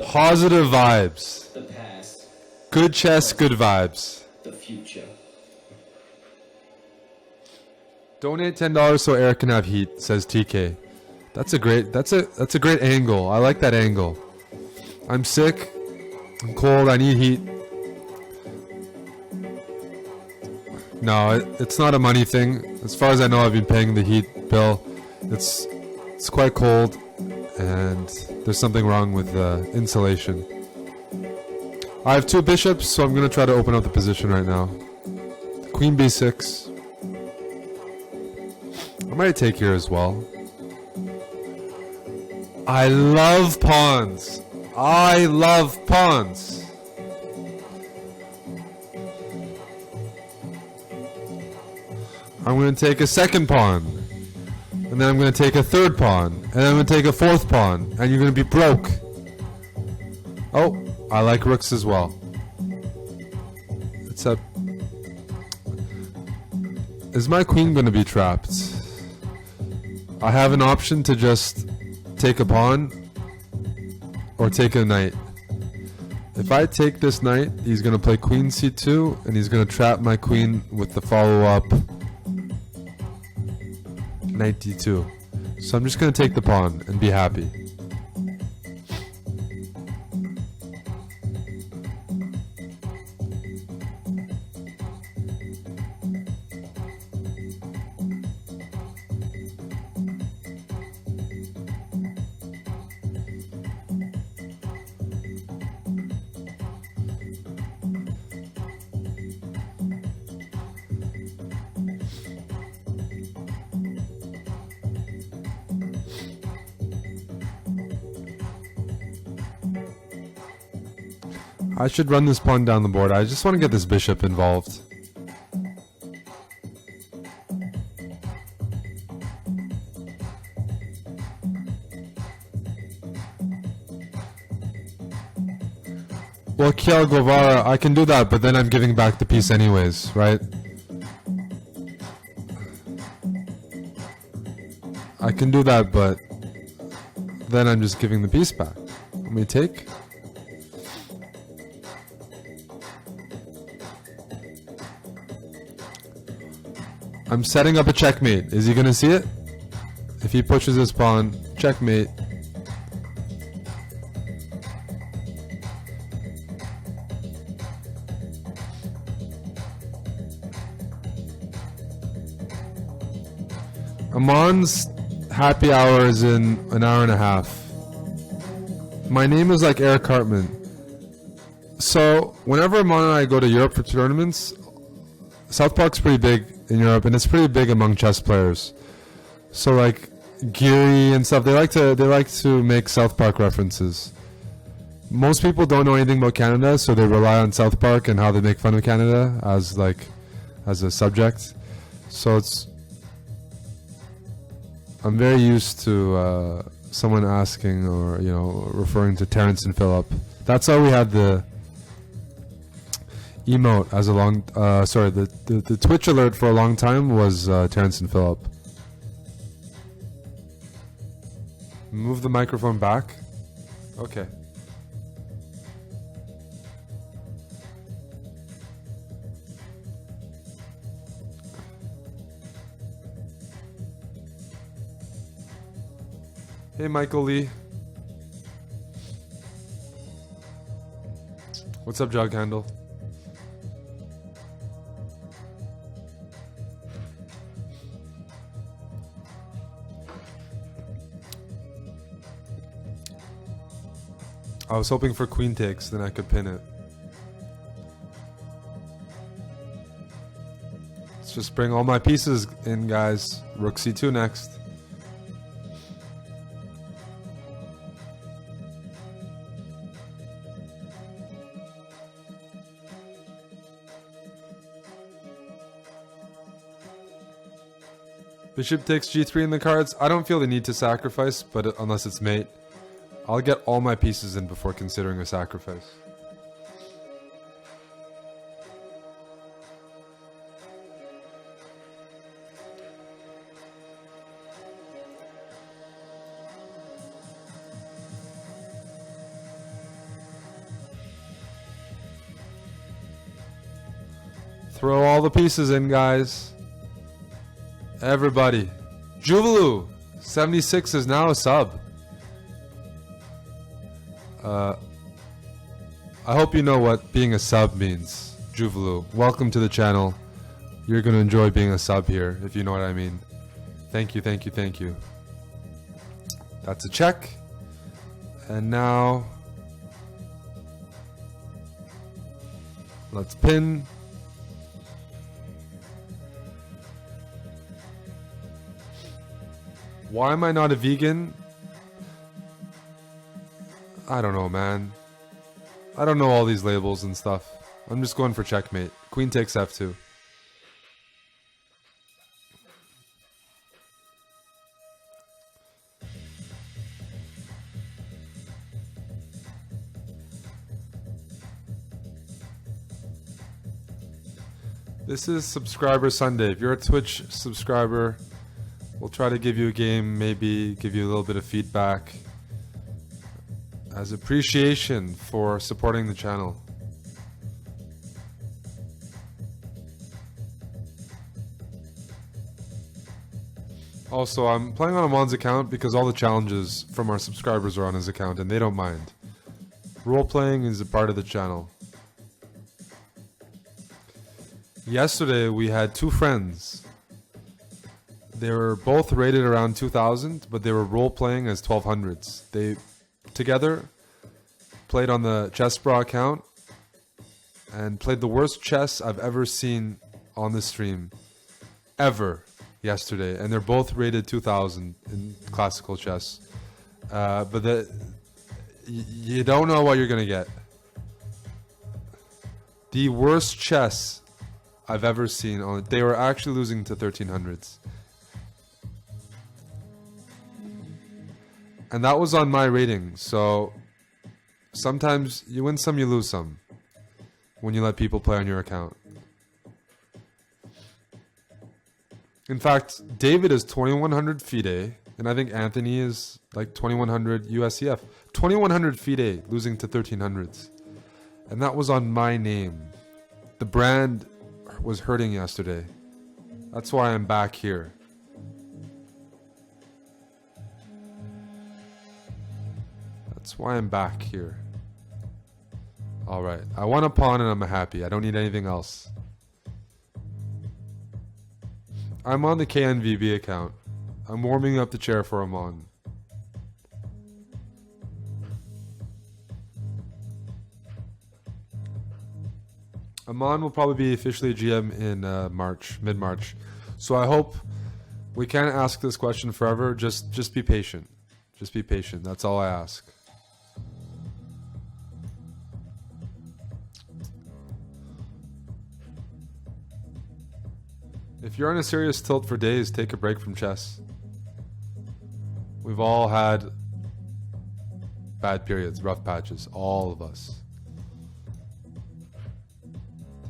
Positive vibes. the past, Good chess, good vibes. the future. Donate $10 so Eric can have heat, says TK. That's a great angle. I like that angle. I'm sick. I'm cold. I need heat. No, it's not a money thing. As far as I know, I've been paying the heat bill. It's quite cold, and there's something wrong with the insulation. I have two bishops, so I'm gonna try to open up the position right now. Queen b6. I might take here as well. I love pawns. I love pawns. I'm going to take a second pawn. And then I'm going to take a third pawn. And then I'm going to take a fourth pawn. And you're going to be broke. Oh, I like rooks as well. It's a... Is my queen going to be trapped? I have an option to just take a pawn or take a knight. If I take this knight, he's going to play queen c2 and he's going to trap my queen with the follow-up knight d2. So I'm just going to take the pawn and be happy. I should run this pawn down the board. I just want to get this bishop involved. Well, Kiel Guevara, I can do that, but then I'm giving back the piece anyways, right? I can do that, but then I'm just giving the piece back. Let me take. I'm setting up a checkmate. Is he going to see it? If he pushes his pawn, checkmate. Amon's happy hour is in an hour and a half. My name is like Eric Hartman. So whenever Amon and I go to Europe for tournaments, South Park's pretty big in Europe, and it's pretty big among chess players. So like Geary and stuff, they like to make South Park references. Most people don't know anything about Canada, so they rely on South Park and how they make fun of Canada as a subject. So I'm very used to someone asking or referring to Terrence and Phillip. That's how we had the emote as a long. The Twitch alert for a long time was Terrence and Phillip. Move the microphone back. Okay. Hey, Michael Lee. What's up, Jug Handle? I was hoping for queen takes, then I could pin it. Let's just bring all my pieces in, guys. Rook c2 next. Bishop takes g3 in the cards. I don't feel the need to sacrifice, but unless it's mate. I'll get all my pieces in before considering a sacrifice. Throw all the pieces in, guys. Everybody. Juvalu 76 is now a sub. I hope you know what being a sub means. Juvalu, welcome to the channel. You're going to enjoy being a sub here, if you know what I mean. Thank you, thank you, thank you. That's a check. And now let's pin. Why am I not a vegan? I don't know, man. I don't know all these labels and stuff. I'm just going for checkmate. Queen takes f2. This is Subscriber Sunday. If you're a Twitch subscriber, we'll try to give you a game, maybe give you a little bit of feedback as appreciation for supporting the channel. Also, I'm playing on Amon's account because all the challenges from our subscribers are on his account and they don't mind. Role-playing is a part of the channel. Yesterday we had two friends. They were both rated around 2000, but they were role-playing as 1200s. They together played on the chessbrah account and played the worst chess I've ever seen on the stream ever yesterday, and they're both rated 2000 in classical chess, but you don't know what you're gonna get. The worst chess I've ever seen. They were actually losing to 1300s. And that was on my rating. So sometimes you win some, you lose some when you let people play on your account. In fact, David is 2100 FIDE, and I think Anthony is like 2100 USCF. 2100 FIDE losing to 1300s. And that was on my name. The brand was hurting yesterday. That's why I'm back here. That's why I'm back here. Alright, I won a pawn and I'm happy. I don't need anything else. I'm on the KNVB account. I'm warming up the chair for Amon. Amon will probably be officially GM in March, mid-March. So I hope we can't ask this question forever. Just be patient. Just be patient. That's all I ask. If you're on a serious tilt for days, take a break from chess. We've all had bad periods, rough patches, all of us.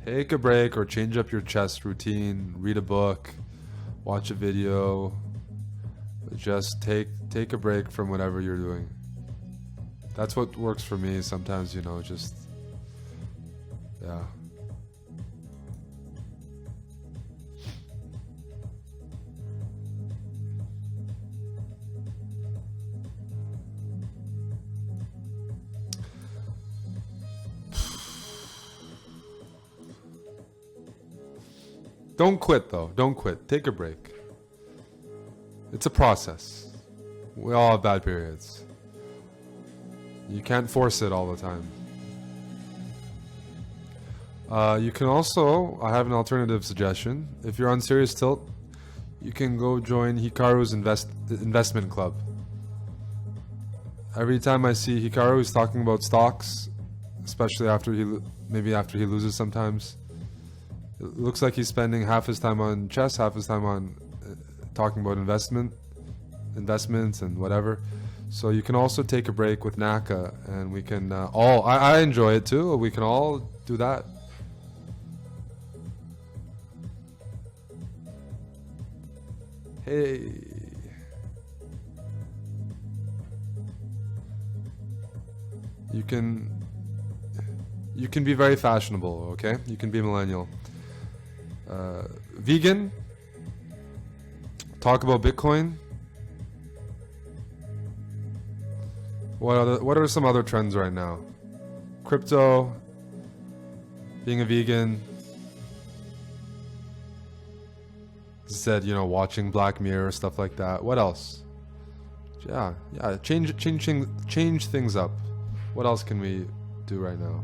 Take a break or change up your chess routine, read a book, watch a video. But just take a break from whatever you're doing. That's what works for me sometimes, you know, just, yeah. Don't quit though. Don't quit. Take a break. It's a process. We all have bad periods. You can't force it all the time. You can also, I have an alternative suggestion. If you're on serious tilt, you can go join Hikaru's investment club. Every time I see Hikaru, he's talking about stocks, especially after he loses sometimes. It looks like he's spending half his time on chess, half his time on talking about investments and whatever. So you can also take a break with Naka, and we can I enjoy it too. We can all do that. Hey. You can be very fashionable, okay? You can be millennial. Vegan. Talk about Bitcoin. What are some other trends right now? Crypto. Being a vegan. Said, you know, watching Black Mirror, stuff like that. What else? Yeah. Change things up. What else can we do right now?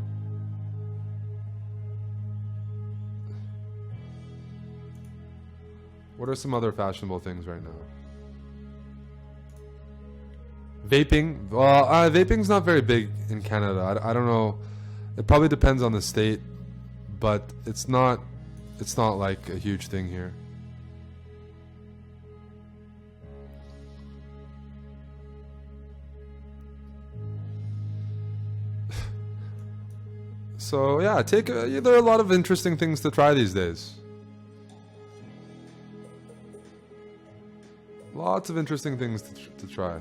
What are some other fashionable things right now? Vaping. Well, vaping's not very big in Canada. I don't know. It probably depends on the state, but it's not like a huge thing here. So yeah, there are a lot of interesting things to try these days. Lots of interesting things to try.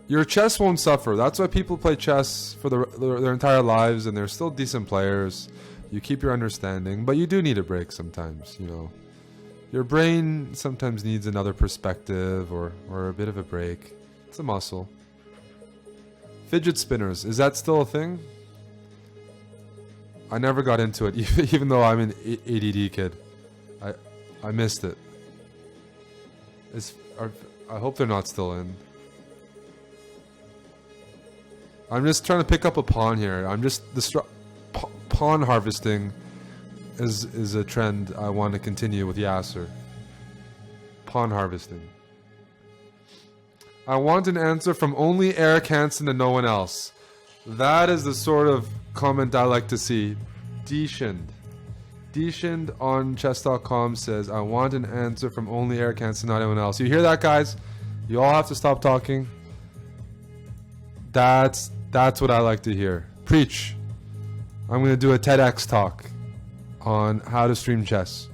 Your chess won't suffer. That's why people play chess for their entire lives, and they're still decent players. You keep your understanding, but you do need a break sometimes, you know. Your brain sometimes needs another perspective or a bit of a break. It's a muscle. Fidget spinners, is that still a thing? I never got into it, even though I'm an ADD kid. I missed it. I hope they're not still in. I'm just trying to pick up a pawn here. Pawn harvesting is a trend I want to continue with Yasser. Pawn harvesting. I want an answer from only Eric Hansen and no one else. That is the sort of comment I like to see. Deshind. Deshind on chess.com says, I want an answer from only Eric Hansen, not anyone else. You hear that, guys? You all have to stop talking. That's what I like to hear. Preach. I'm going to do a TEDx talk on how to stream chess.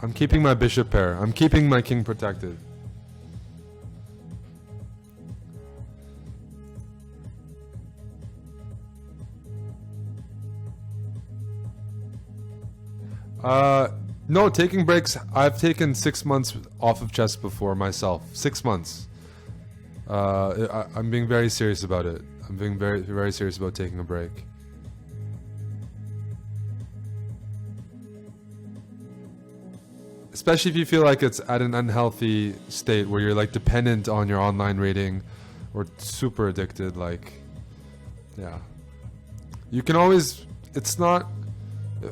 I'm keeping my bishop pair. I'm keeping my king protected. No, taking breaks. I've taken 6 months off of chess before myself. 6 months. I'm being very serious about it. I'm being very, very serious about taking a break. Especially if you feel like it's at an unhealthy state where you're like dependent on your online rating or super addicted. Like, yeah. You can always, it's not,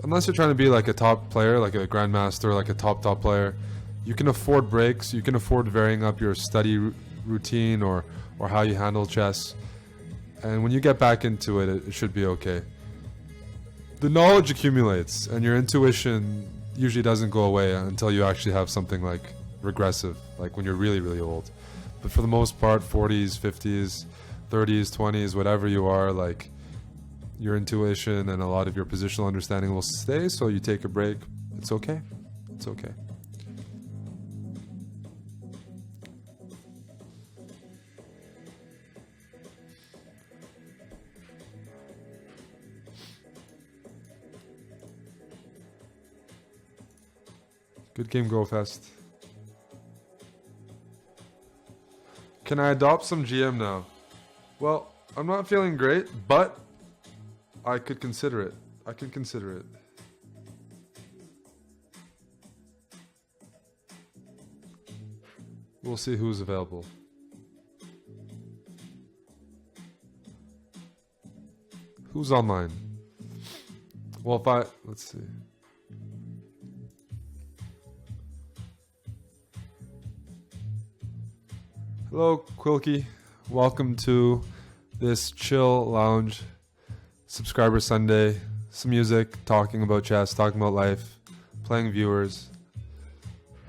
unless you're trying to be like a top player, like a grandmaster, like a top player, you can afford breaks. You can afford varying up your study routine or how you handle chess. And when you get back into it, it should be okay. The knowledge accumulates and your intuition usually doesn't go away until you actually have something like regressive, like when you're really, really old. But for the most part, 40s, 50s, 30s, 20s, whatever you are, like your intuition and a lot of your positional understanding will stay, so you take a break. It's okay. It's okay. Good game, GoFest. Can I adopt some GM now? Well, I'm not feeling great, but I could consider it. I could consider it. We'll see who's available. Who's online? Well, let's see. Hello, Quilky. Welcome to this chill lounge subscriber Sunday. Some music, talking about chess, talking about life, playing viewers.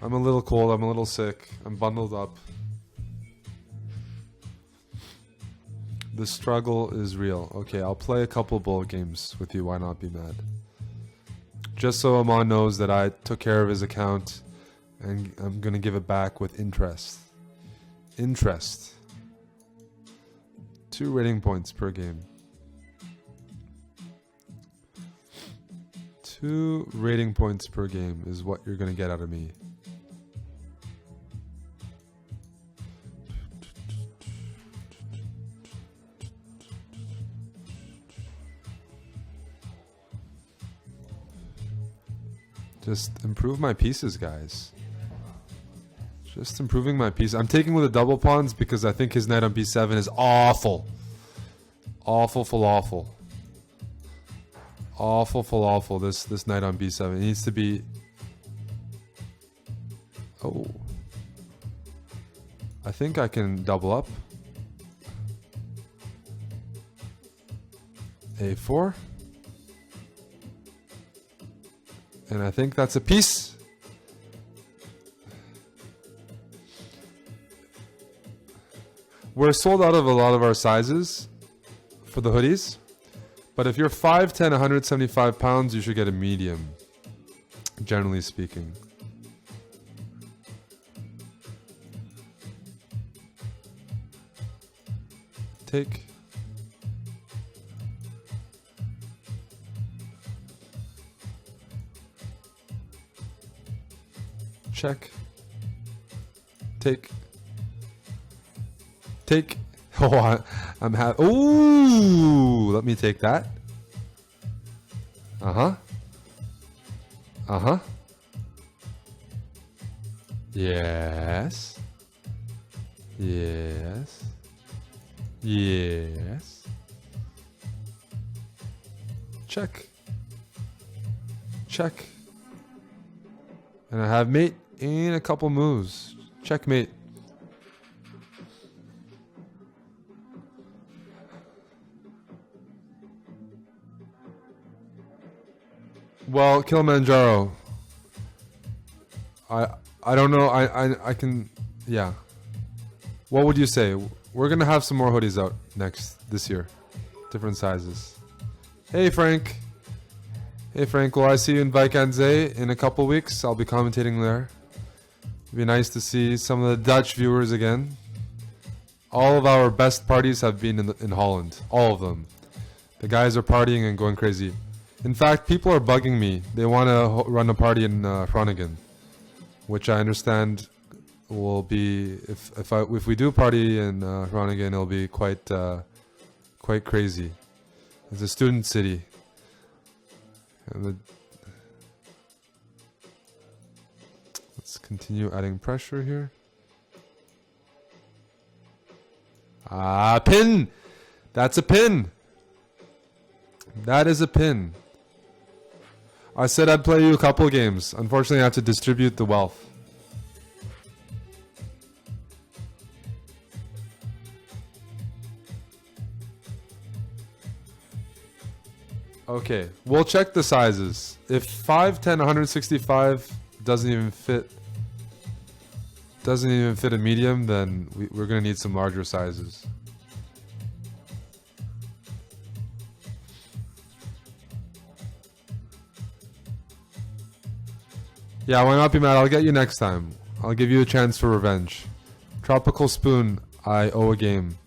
I'm a little cold, I'm a little sick, I'm bundled up. The struggle is real. Okay, I'll play a couple bullet games with you, why not be mad? Just so Amon knows that I took care of his account and I'm gonna give it back with interest. Interest. 2 rating points per game. 2 rating points per game is what you're gonna get out of me. Just improve my pieces, guys. Just improving my piece. I'm taking with the double pawns because I think his knight on b7 is awful. Awful falafel. Awful falafel, this knight on b7. It needs to be... Oh. I think I can double up. a4. And I think that's a piece. We're sold out of a lot of our sizes for the hoodies. But if you're 5'10", 175 pounds, you should get a medium, generally speaking. Take. Check. Take. Take. Oh, I'm happy. Ooh, let me take that. Uh-huh. Uh-huh. Yes. Yes. Yes. Check. Check. And I have mate in a couple moves. Checkmate. Well, Kilimanjaro. I don't know. I can, yeah. What would you say? We're gonna have some more hoodies out this year, different sizes. Hey Frank. Hey Frank. Will I see you in Vikanze in a couple weeks? I'll be commentating there. It'd be nice to see some of the Dutch viewers again. All of our best parties have been in Holland. All of them. The guys are partying and going crazy. In fact, people are bugging me. They want to run a party in Groningen, which I understand will be if we do a party in Groningen, it'll be quite crazy. It's a student city, and let's continue adding pressure here. Pin. That's a pin. That is a pin. I said I'd play you a couple games. Unfortunately, I have to distribute the wealth. Okay, we'll check the sizes. If 5'10", 165 doesn't even fit a medium, then we're gonna need some larger sizes. Yeah, why not be mad? I'll get you next time. I'll give you a chance for revenge. Tropical Spoon, I owe a game.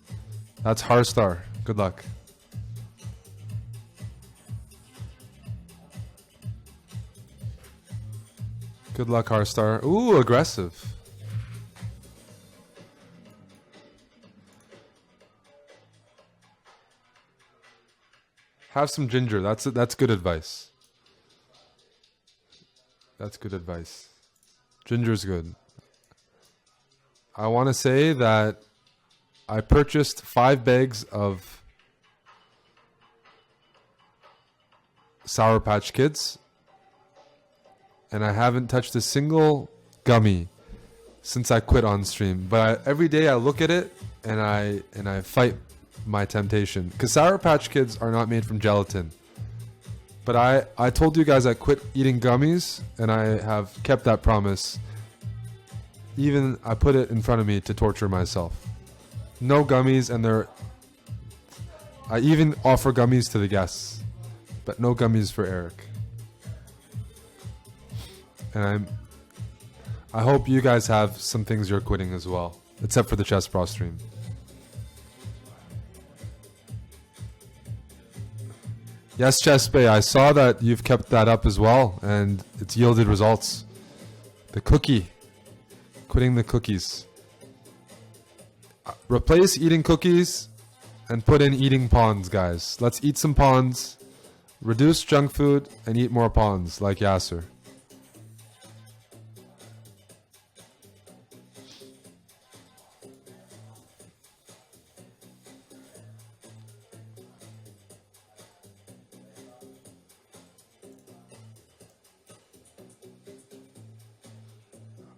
That's Harstar. Good luck. Good luck, Harstar. Ooh, aggressive. Have some ginger. That's good advice. That's good advice. Ginger's good. I want to say that I purchased 5 bags of Sour Patch Kids, and I haven't touched a single gummy since I quit on stream. But every day I look at it and I fight my temptation, because Sour Patch Kids are not made from gelatin. But I told you guys I quit eating gummies, and I have kept that promise. Even I put it in front of me to torture myself. No gummies, and I even offer gummies to the guests, but no gummies for Eric. And I hope you guys have some things you're quitting as well, except for the chessbrah stream. Yes, chessbrah, I saw that you've kept that up as well, and it's yielded results. The cookie. Quitting the cookies. Replace eating cookies and put in eating pawns, guys. Let's eat some pawns, reduce junk food, and eat more pawns, like Yasser.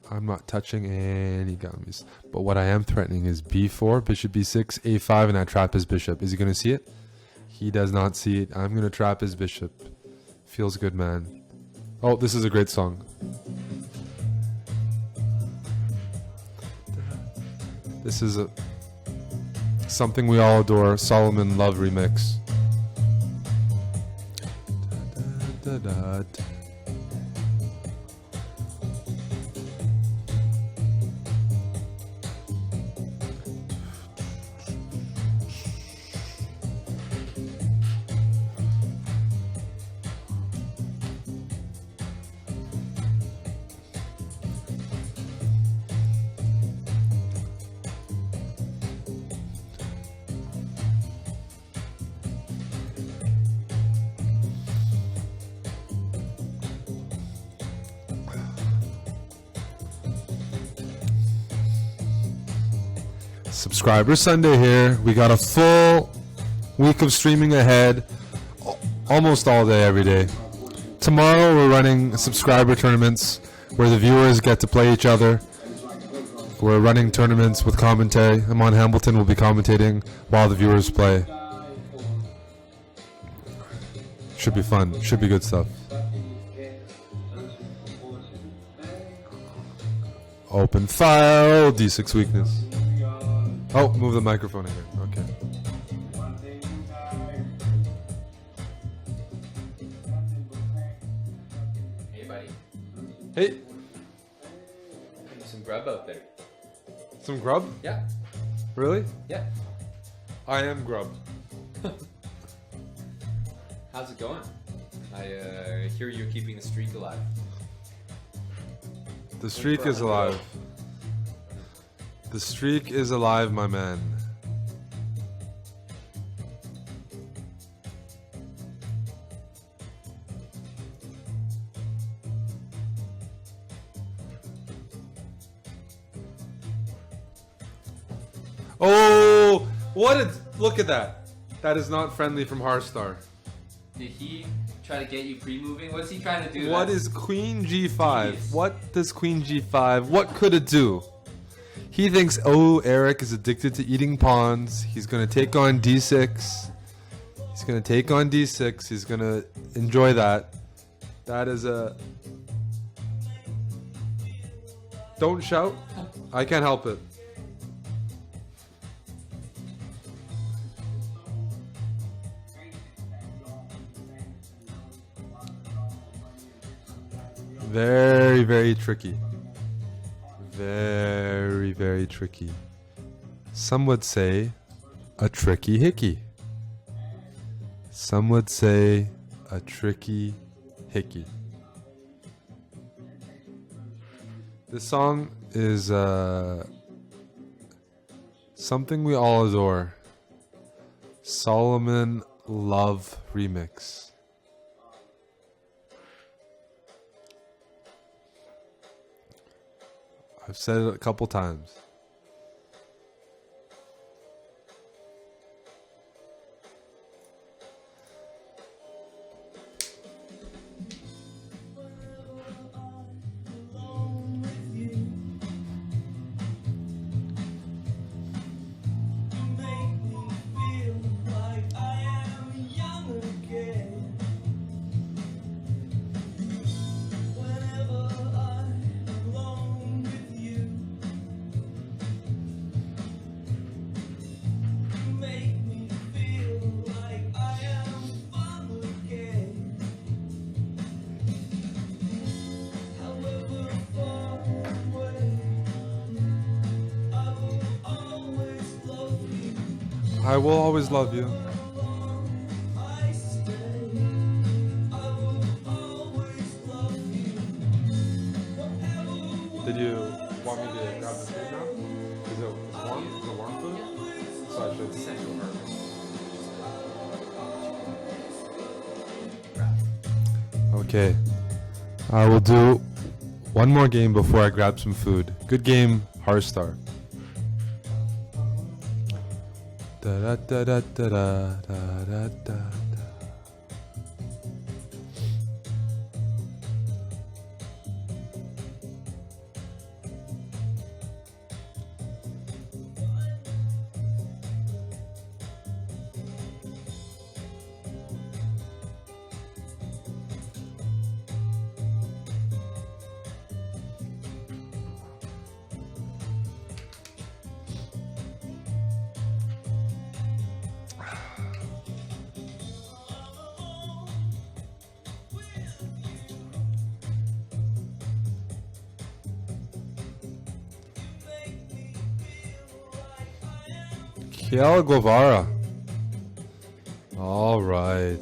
I'm not touching any gummies. But what I am threatening is b4, bishop b6, a5, and I trap his bishop. Is he going to see it? He does not see it. I'm going to trap his bishop. Feels good, man. Oh, this is a great song. This is something we all adore. Solomon Love remix. Da, da, da, da. Subscriber Sunday here. We got a full week of streaming ahead, almost all day, every day. Tomorrow we're running subscriber tournaments. where the viewers get to play each other. We're running tournaments with commentary. Amon Hamilton will be commentating while the viewers play. Should be fun. Should be good stuff. Open file. D6 weakness. Oh, move the microphone again. Okay. Hey, buddy. Hey, There's some grub out there. some grub? Yeah. Really? Yeah. I am grub. How's it going? I hear you're keeping the streak alive. The streak is alive. The streak is alive, my man. Oh, what a look at that. That is not friendly from Harstar. Did he try to get you pre-moving? What's he trying to do? What is Queen G5? What does Queen G5? What could it do? He thinks, oh, Eric is addicted to eating pawns. He's going to take on D6. He's going to take on D6. He's going to enjoy that. That is a... Don't shout. I can't help it. Very, very tricky. Very, very tricky. Some would say a tricky hickey. Some would say a tricky hickey. This song is something we all adore. Solomon Love Remix. I've said it a couple times. I will always love you. Did you want me to grab the food now? Is it warm? Is it warm food? So I should send you over. Okay. I will do one more game before I grab some food. Good game, Harstar. Da da da da da da da da. Kiel Guevara. All right.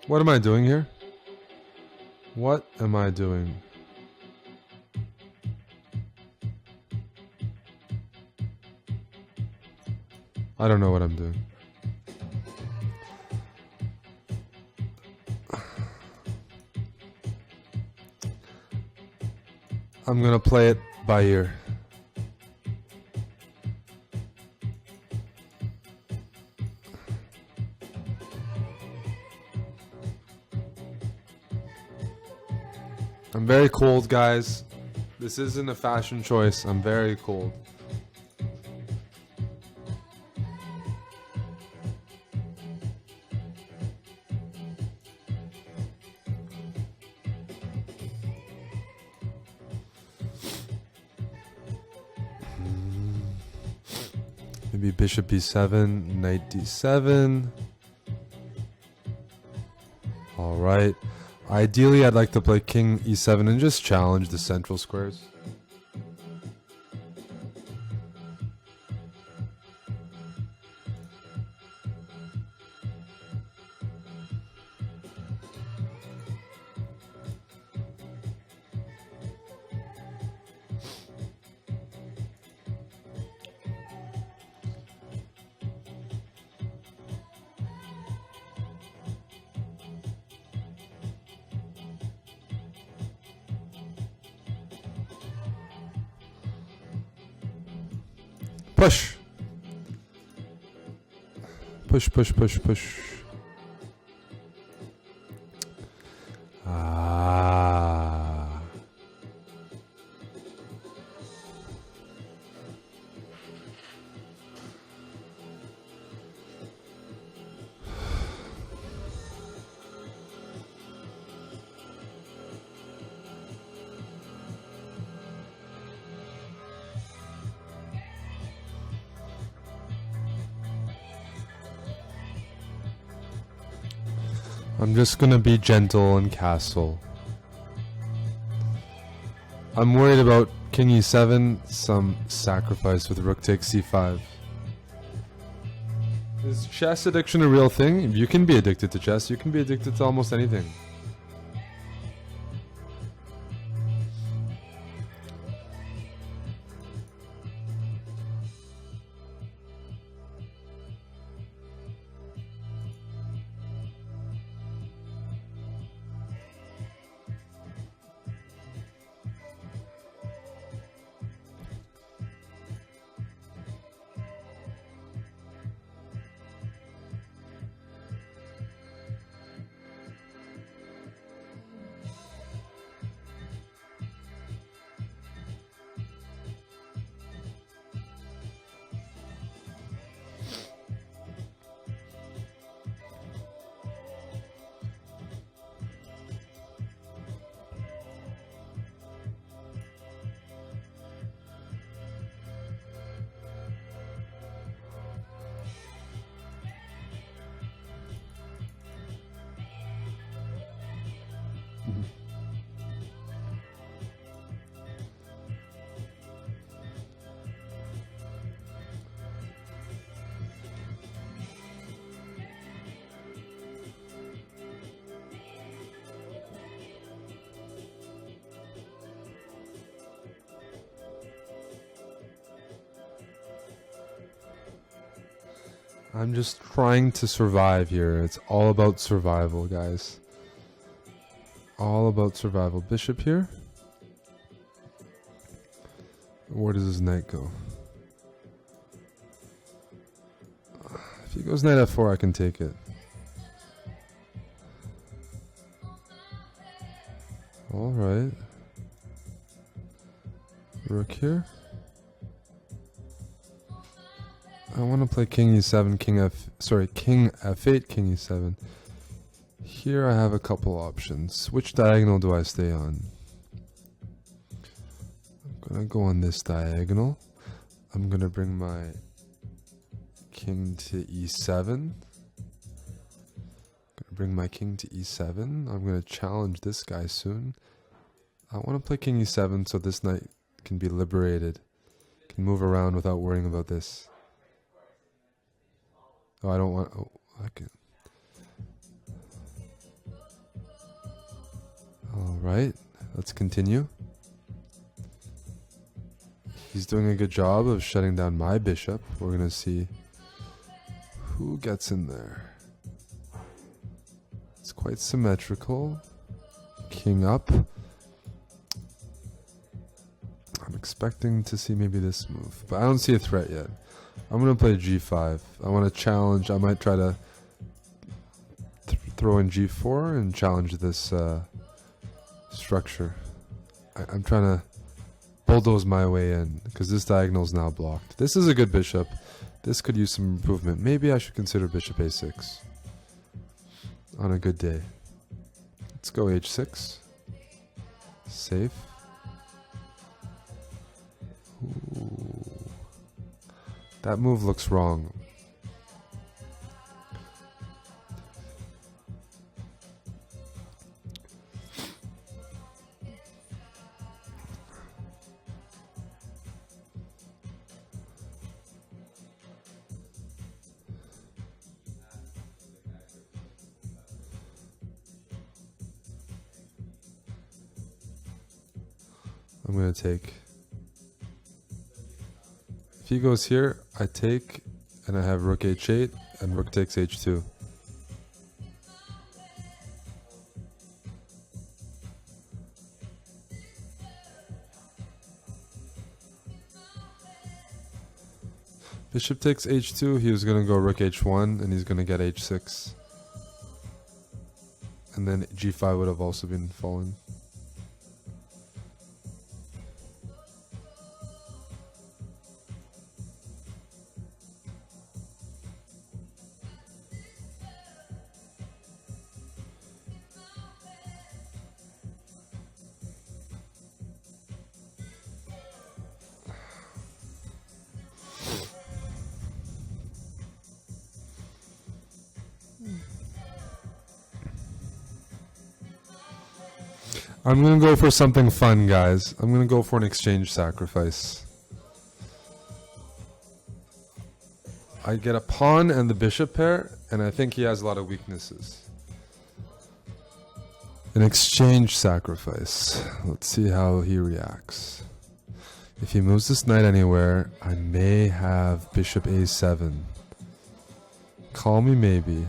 What am I doing here? What am I doing? I don't know what I'm doing. I'm gonna play it by ear. I'm very cold, guys. This isn't a fashion choice. I'm very cold. Maybe bishop b7, knight d7. All right. Ideally, I'd like to play king e7 and just challenge the central squares. Push. Push, push, push, push. Ah. I'm just gonna be gentle and castle. I'm worried about king e7, some sacrifice with rook takes c5. Is chess addiction a real thing? You can be addicted to chess. You can be addicted to almost anything. I'm just trying to survive here. It's all about survival, guys. All about survival. Bishop here. Where does his knight go? If he goes knight f4, I can take it. All right. Rook here. I want to play king e7, king f8, king e7. Here I have a couple options. Which diagonal do I stay on? I'm gonna go on this diagonal. I'm gonna bring my king to e7. Gonna bring my king to e7. I'm gonna challenge this guy soon. I want to play king e7 so this knight can be liberated, can move around without worrying about this. Oh, I don't want. Oh, I can. All right, let's continue. He's doing a good job of shutting down my bishop. We're gonna see Who gets in there? It's quite symmetrical. King up. I'm expecting to see maybe this move, but I don't see a threat yet. I'm going to play g5. I want to challenge. I might try to throw in g4 and challenge this structure. I'm trying to bulldoze my way in because this diagonal is now blocked. This is a good bishop. This could use some improvement. Maybe I should consider bishop a6 on a good day. Let's go h6. Safe. Ooh. That move looks wrong. I'm going to take. If he goes here, I take, and I have rook h8, and rook takes h2. Bishop takes h2, he was going to go rook h1, and he's going to get h6. And then g5 would have also been fallen. I'm going to go for something fun, guys. I'm going to go for an exchange sacrifice. I get a pawn and the bishop pair, and I think he has a lot of weaknesses. An exchange sacrifice. Let's see how he reacts. If he moves this knight anywhere, I may have bishop a7. Call me maybe.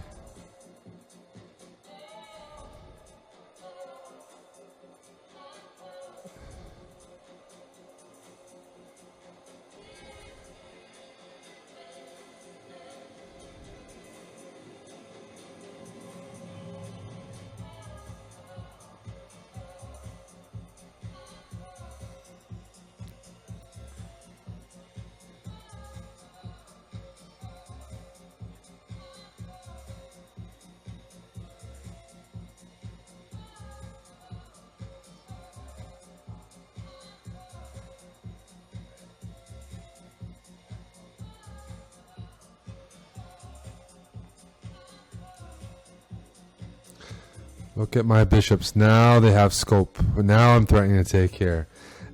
Look at my bishops. Now they have scope. Now I'm threatening to take here.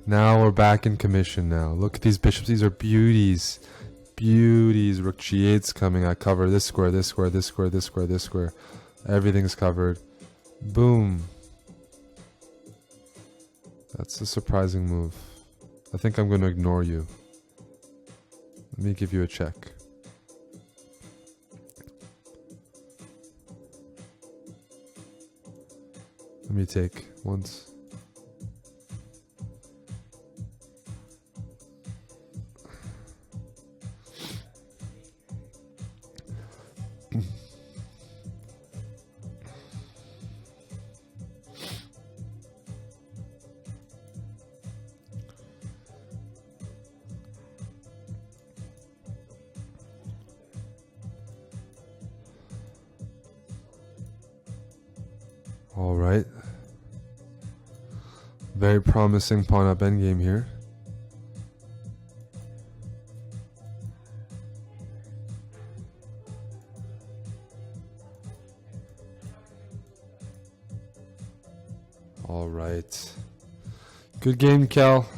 Now we're back in commission now. Look at these bishops. These are beauties. Beauties. Rook g8's coming. I cover this square, this square, this square, this square, this square. Everything's covered. Boom. That's a surprising move. I think I'm going to ignore you. Let me give you a check. Let me take once. All right. Very promising pawn up endgame here. All right. Good game, Cal.